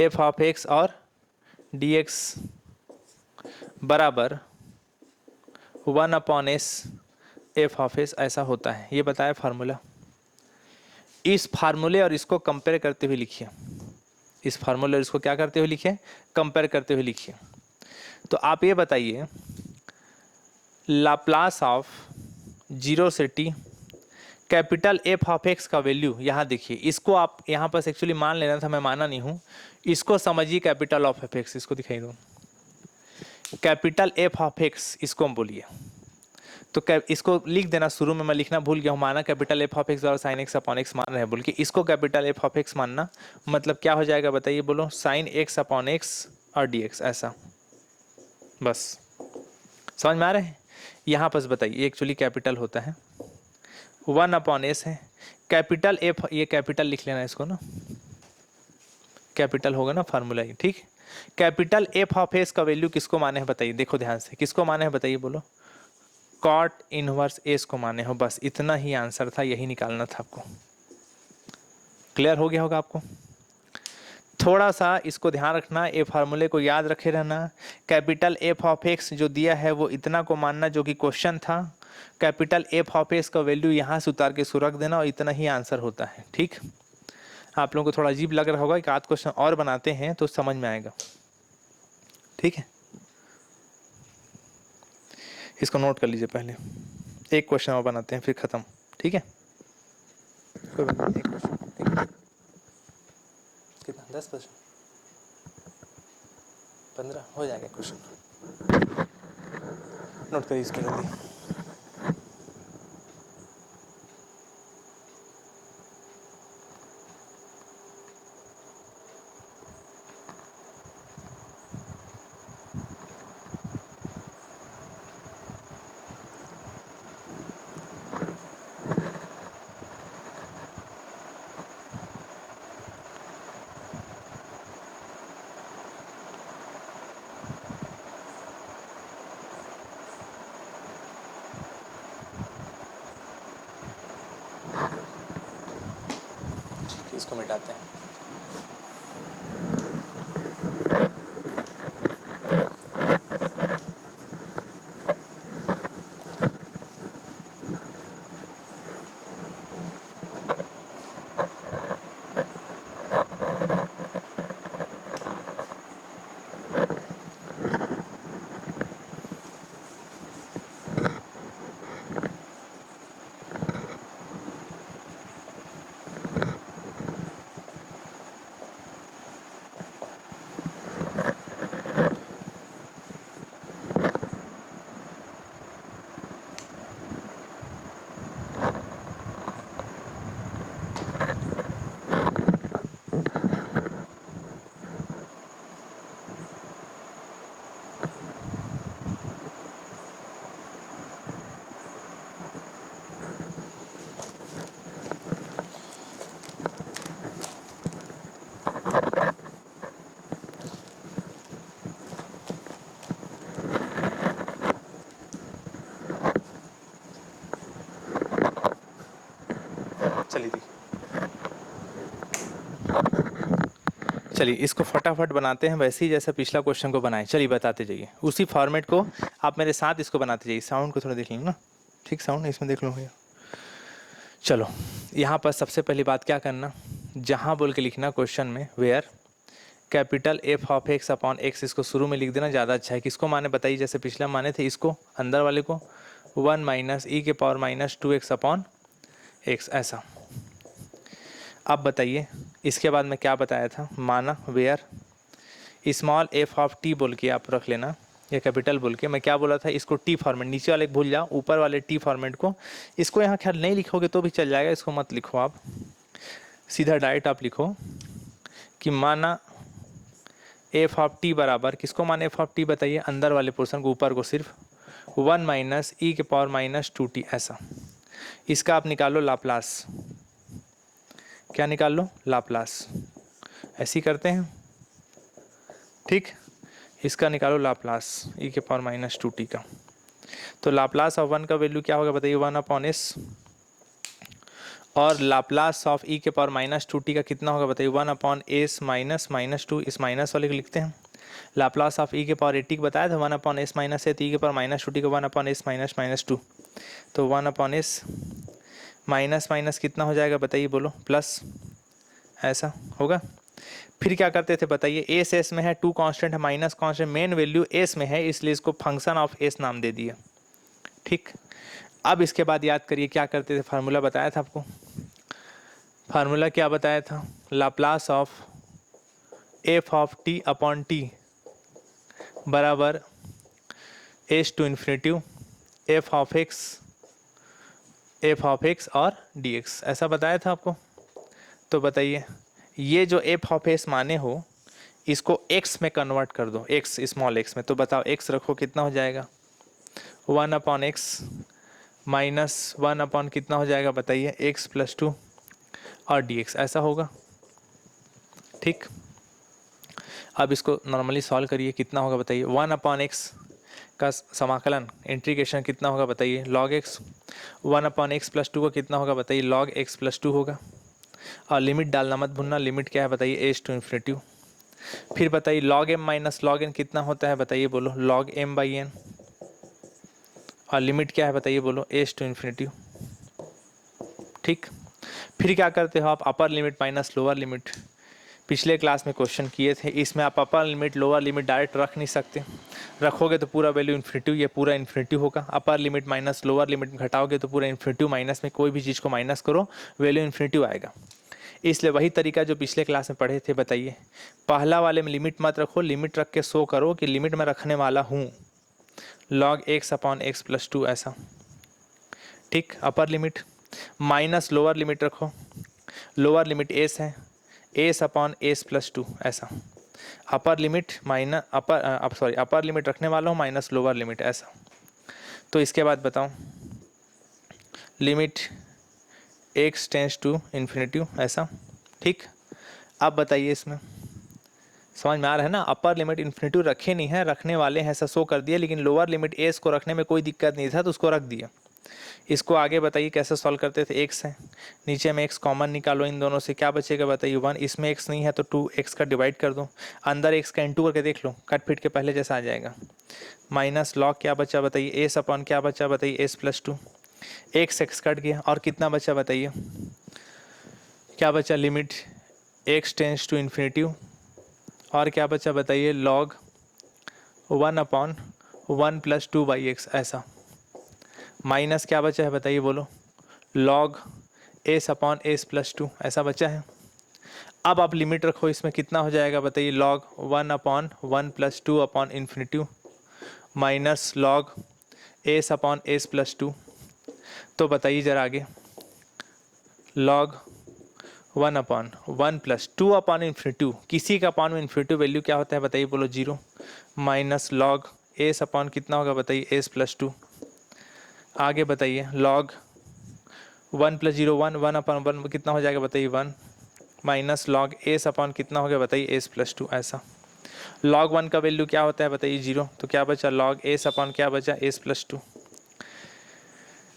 एफ ऑफ एक्स और डी एक्स बराबर 1 upon S F of S, ऐसा होता है। ये बताया फार्मूला। इस फार्मूले और इसको कंपेयर करते हुए लिखिए, इस फार्मूले और इसको क्या करते हुए लिखिए, कंपेयर करते हुए लिखिए। तो आप ये बताइए, लाप्लास ऑफ 0 से t capital F of X का वैल्यू, यहाँ देखिए, इसको आप यहाँ पर एक्चुअली मान लेना था, मैं माना नहीं हूँ, इसको समझिए कैपिटल ऑफ एफ एक्स, इसको दिखाई दो, कैपिटल एफ ऑफ एक्स इसको हम बोलिए। तो इसको लिख देना, शुरू में मैं लिखना भूल गया हूँ, माना कैपिटल एफ ऑफ एक्स और साइन एक्स अपॉन एक्स मान रहे हैं बोल के, इसको कैपिटल एफ ऑफ एक्स मानना, मतलब क्या हो जाएगा बताइए, बोलो, साइन एक्स अपॉन एक्स और डी एक्स, ऐसा। बस समझ में आ रहे हैं? यहाँ पर बताइए एक्चुअली कैपिटल होता है 1 अपॉन एस है, कैपिटल एफ, ये कैपिटल लिख लेना इसको ना, कैपिटल होगा ना फार्मूला ये, ठीक। कैपिटल एफ ऑफ एस का वैल्यू किसको माने हैं बताइए, देखो ध्यान से, किसको माने हैं बताइए, बोलो। कॉट इनवर्स एस को माने हो, बस इतना ही आंसर था, यही निकालना था आपको। क्लियर हो गया होगा आपको? थोड़ा सा इसको ध्यान रखना, ए फार्मूले को याद रखे रहना। कैपिटल एफ ऑफ एक्स जो दिया है वो इतना को मानना, जो कि क्वेश्चन था, कैपिटल एफ ऑफ एक्स का वैल्यू यहाँ से उतार के इसको रख देना और इतना ही आंसर होता है। ठीक, आप लोगों को थोड़ा अजीब लग रहा होगा, एक आध क्वेश्चन और बनाते हैं तो समझ में आएगा। ठीक है, इसको नोट कर लीजिए, पहले एक क्वेश्चन और बनाते हैं फिर खत्म। ठीक है, कोई बात नहीं, एक क्वेश्चन कितना 10% 15 हो जाएगा क्वेश्चन। नोट करिए इसको जल्दी। इसको मिटाते हैं। चलिए इसको फटाफट बनाते हैं, वैसे ही जैसा पिछला क्वेश्चन को बनाए। चलिए बताते जाइए उसी फॉर्मेट को, आप मेरे साथ इसको बनाते जाइए। साउंड को थोड़ा देख लो ना, ठीक, साउंड इसमें देख लो भैया। चलो यहाँ पर सबसे पहली बात क्या करना, जहाँ बोल के लिखना क्वेश्चन में where capital F of X upon X, इसको शुरू में लिख देना, ज़्यादा अच्छा है। किसको माने बताइए, जैसे पिछला माने थे इसको, अंदर वाले को 1 माइनस ई के power minus 2x upon x, ऐसा। अब बताइए इसके बाद मैं क्या बताया था, माना where small F of T बोल के आप रख लेना, या कैपिटल बोल के। मैं क्या बोला था, इसको टी फॉर्मेट, नीचे वाले भूल जाओ, ऊपर वाले टी फॉर्मेट को, इसको यहाँ ख्याल नहीं लिखोगे तो भी चल जाएगा, इसको मत लिखो आप, सीधा डायरेक्ट आप लिखो कि माना एफ ऑफ टी बराबर, किसको माने एफ ऑफ टी बताइए, अंदर वाले पोर्शन को, ऊपर को सिर्फ 1 माइनस ई के पावर माइनस 2t, ऐसा। इसका आप निकालो लाप्लास, क्या निकाल लो, लाप्लास, ऐसे ही करते हैं। ठीक, इसका निकालो लाप्लास ई के पावर माइनस 2t का। तो लाप्लास ऑफ 1 का वैल्यू क्या होगा बताइए, 1 अपॉन एस, और लाप्लास ऑफ ई के पावर माइनस 2t का कितना होगा बताइए, 1 अपॉन एस माइनस माइनस 2, इस माइनस वाले को लिखते हैं। लाप्लास ऑफ ई के पावर 80 का बताया था, 1 अपॉन एस माइनस है, तो ई के पावर माइनस 2t का 1 अपॉन एस माइनस माइनस 2, तो 1 अपॉन एस माइनस माइनस कितना हो जाएगा बताइए, बोलो, प्लस, ऐसा होगा। फिर क्या करते थे बताइए, एस एस में है, 2 कांस्टेंट है, minus constant, main value S में है, इसलिए इसको फंक्शन ऑफ एस नाम दे दिया। ठीक, अब इसके बाद याद करिए क्या करते थे, फार्मूला बताया था आपको, फार्मूला क्या बताया था, Laplace of F of T upon T बराबर S to infinitive F of X और डी एक्स, ऐसा बताया था आपको। तो बताइए ये जो एफ ऑफ एस माने हो, इसको एक्स में कन्वर्ट कर दो, एक्स स्मॉल एक्स में, तो बताओ एक्स रखो कितना हो जाएगा, 1 अपॉन एक्स माइनस 1 अपॉन कितना हो जाएगा बताइए, एक्स प्लस 2 और डी एक्स, ऐसा होगा। ठीक, अब इसको नॉर्मली सॉल्व करिए, कितना होगा बताइए, 1 अपॉन एक्स का समाकलन इंटीग्रेशन कितना होगा बताइए, log x, 1 upon X plus 2 का कितना होगा बताइए, लॉग एक्स प्लस 2 होगा, और लिमिट डालना मत भूलना, लिमिट क्या है बताइए, एस टू इन्फिनिटिव। फिर बताइए log M minus log N कितना होता है बताइए, बोलो, लॉग एम बाई एन, और लिमिट क्या है बताइए बोलो, एस टू इन्फिनिटी। ठीक, फिर क्या करते हो आप, अपर लिमिट माइनस लोअर लिमिट। पिछले क्लास में क्वेश्चन किए थे, इसमें आप upper limit lower limit direct रख नहीं सकते, रखोगे तो पूरा वैल्यू इन्फिनिटी, ये पूरा इन्फिनिटी होगा। Upper limit minus lower limit घटाओगे तो पूरा इन्फिनिटी, माइनस में कोई भी चीज़ को माइनस करो वैल्यू इन्फिनिटी आएगा। इसलिए वही तरीका जो पिछले क्लास में पढ़े थे, बताइए। पहला वाले में लिमिट मत रखो, लिमिट रख के शो करो कि लिमिट में रखने वाला हूँ log x upon X plus two, ऐसा। ठीक, upper limit minus lower limit रखो, लोअर लिमिट एस है, S upon S plus two, ऐसा। Upper limit minus upper limit रखने वाला हूँ माइनस लोअर लिमिट, ऐसा। तो इसके बाद बताओ, limit x tends to infinity, ऐसा। ठीक, अब बताइए इसमें समझ में आ रहा है ना, अपर लिमिट इन्फिनिटी रखे नहीं है, रखने वाले हैं, ऐसा शो कर दिया, लेकिन लोअर लिमिट एस को रखने में कोई दिक्कत नहीं था तो उसको रख दिया। इसको आगे बताइए कैसे सॉल्व करते थे, एक्स है, नीचे में एक्स कॉमन निकालो, इन दोनों से क्या बचेगा बताइए, वन। इसमें एक्स नहीं है तो टू एक्स का डिवाइड कर दो, अंदर एक्स का इंटू करके देख लो, कट फिट के पहले जैसा आ जाएगा। माइनस लॉग क्या बचा बताइए, एस अपॉन क्या बचा बताइए, S plus two. X X cut गया और कितना बचा बताइए, क्या बचा, limit X tends to infinity, और क्या बचा बताइए, log one upon one plus two by X, ऐसा। माइनस क्या बचा है बताइए बोलो, log S upon S plus two, ऐसा बचा है। अब आप लिमिट रखो, इसमें कितना हो जाएगा बताइए, log one upon one plus two upon infinity minus log S upon S plus to. तो बताइए जरा आगे, log one upon one plus two upon infinity, किसी का अपॉन में इन्फिनिटी वैल्यू क्या होता है बताइए बोलो, zero, minus log S upon कितना होगा बताइए, एस प्लस टू। आगे बताइए, log one plus zero one, one upon one कितना हो जाएगा बताइए, one, minus log S upon कितना हो गया बताइए, एस प्लस टू, ऐसा। लॉग वन का वैल्यू क्या होता है बताइए, जीरो, तो क्या बचा, लॉग एस अपॉन क्या बचा, एस प्लस टू।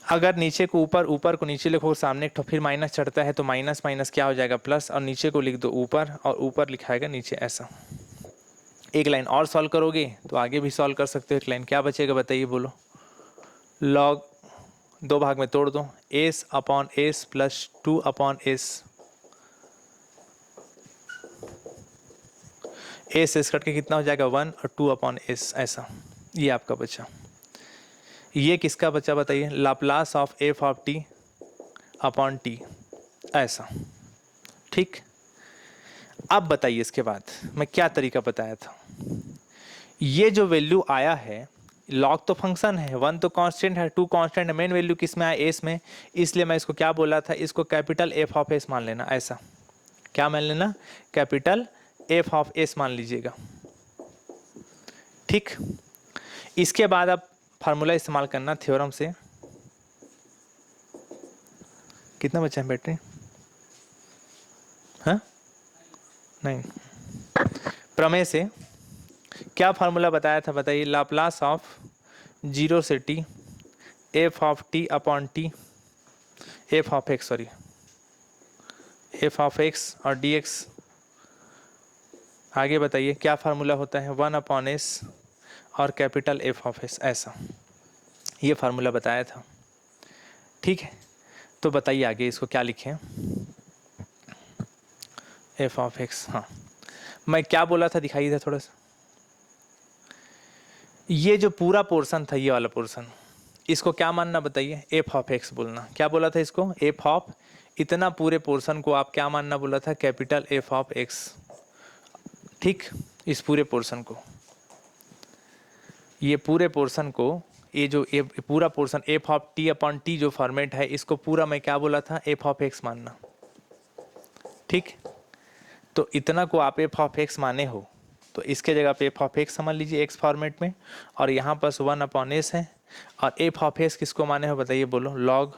अगर नीचे को ऊपर, ऊपर को नीचे लिखो, सामने तो फिर माइनस चढ़ता है तो माइनस माइनस क्या हो जाएगा, प्लस, और नीचे को लिख दो ऊपर और ऊपर लिखाएगा नीचे, ऐसा। एक लाइन और सॉल्व करोगे तो आगे भी सॉल्व कर सकते हो, एक लाइन क्या बचेगा बताइए बोलो, लॉग दो भाग में तोड़ दो, S upon S plus two upon S, S S cut के कितना हो जाएगा, वन, और टू अपॉन एस, ऐसा। ये आपका बचा। ये किसका बचा बताइए, Laplace of F of T upon T, ऐसा। ठीक, अब बताइए इसके बाद मैं क्या तरीका बताया था। ये जो वैल्यू आया है, लॉग तो फंक्शन है, वन तो कांस्टेंट है, टू कांस्टेंट है, मेन वैल्यू किस में आया, एस में, इसलिए मैं इसको क्या बोला था, इसको कैपिटल एफ ऑफ एस मान लेना, ऐसा। क्या मान लेना, कैपिटल एफ ऑफ एस मान लीजिएगा। ठीक, इसके बाद आप फार्मूला इस्तेमाल करना थ्योरम से। कितना बचा है बैटरी, हाँ, नहीं, प्रमेय से क्या फार्मूला बताया था बताइए, लाप्लास ऑफ जीरो से T F of T upon T, F of x, sorry, F of X और डी एक्स। आगे बताइए क्या फार्मूला होता है, वन अपॉन एस और कैपिटल एफ ऑफ एस, ऐसा। ये फार्मूला बताया था। ठीक है, तो बताइए आगे इसको क्या लिखें, एफ ऑफ एक्स, हाँ, मैं क्या बोला था दिखाइए था थोड़ा सा। ये जो पूरा पोर्शन था, ये वाला पोर्शन, इसको क्या मानना बताइए, एफ ऑफ एक्स बोलना। क्या बोला था इसको, एफ ऑफ, इतना पूरे पोर्शन को आप क्या मानना बोला था, कैपिटल एफ ऑफ एक्स। ठीक, इस पूरे पोर्शन को, ये पूरे पोर्शन को, ये जो पूरा portion F of T upon T जो फॉर्मेट है, इसको पूरा मैं क्या बोला था, एफ ऑफ एक्स मानना। ठीक, तो इतना को आप एफ ऑफ एक्स माने हो तो इसके जगह पे एफ ऑफ एक्स समझ लीजिए एक्स फॉर्मेट में, और यहाँ पर वन अपॉन एस है, और एफ ऑफ एस किसको माने हो बताइए बोलो, log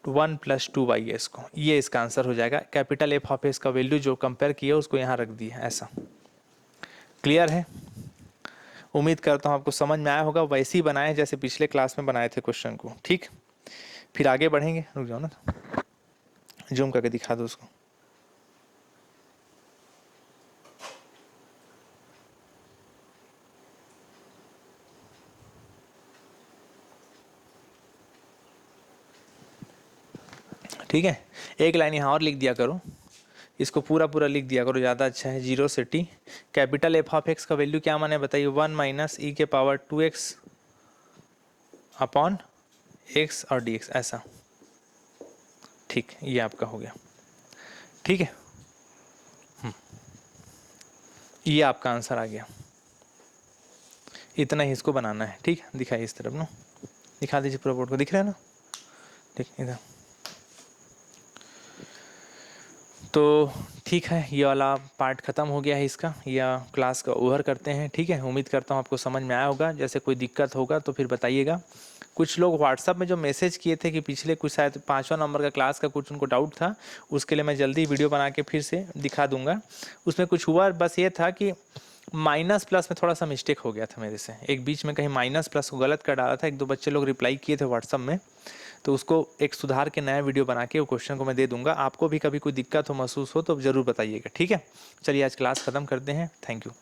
one plus two by S को। ये इसका आंसर हो जाएगा, कैपिटल एफ ऑफ एस का वैल्यू जो कंपेयर किया उसको यहाँ रख दिया, ऐसा। क्लियर है, उम्मीद करता हूँ आपको समझ में आया होगा, वैसे ही बनाए जैसे पिछले क्लास में बनाए थे क्वेश्चन को। ठीक, फिर आगे बढ़ेंगे, रुक जाओ ना, जूम करके दिखा दो उसको। ठीक है, एक लाइन यहाँ और लिख दिया करो, इसको पूरा पूरा लिख दिया करो, ज़्यादा अच्छा है। 0 से t capital F of X का वैल्यू क्या माने बताइए, 1 माइनस ई के पावर 2x अपॉन x और dx ऐसा। ठीक, ये आपका हो गया। ठीक है, ये आपका आंसर आ गया। इतना ही इसको बनाना है। ठीक है, दिखाइए इस तरफ ना, दिखा दीजिए पूरा बोर्ड को, दिख रहा है ना। ठीक, इधर। तो ठीक है, ये वाला पार्ट ख़त्म हो गया है इसका, या क्लास का ओवर करते हैं। ठीक है, उम्मीद करता हूँ आपको समझ में आया होगा। जैसे कोई दिक्कत होगा तो फिर बताइएगा। कुछ लोग व्हाट्सअप में जो मैसेज किए थे कि पिछले कुछ शायद 5वां नंबर का क्लास का कुछ उनको डाउट था, उसके लिए मैं जल्दी वीडियो बना के फिर से दिखा दूंगा। उसमें कुछ हुआ बस ये था कि माइनस प्लस में थोड़ा सा मिस्टेक हो गया था मेरे से, एक बीच में कहीं माइनस प्लस को गलत कर डाला था। 1-2 बच्चे लोग रिप्लाई किए थे व्हाट्सअप में, तो उसको एक सुधार के नया वीडियो बना के वो क्वेश्चन को मैं दे दूंगा। आपको भी कभी कोई दिक्कत हो, महसूस हो तो ज़रूर बताइएगा। ठीक है, चलिए आज क्लास ख़त्म करते हैं। Thank you.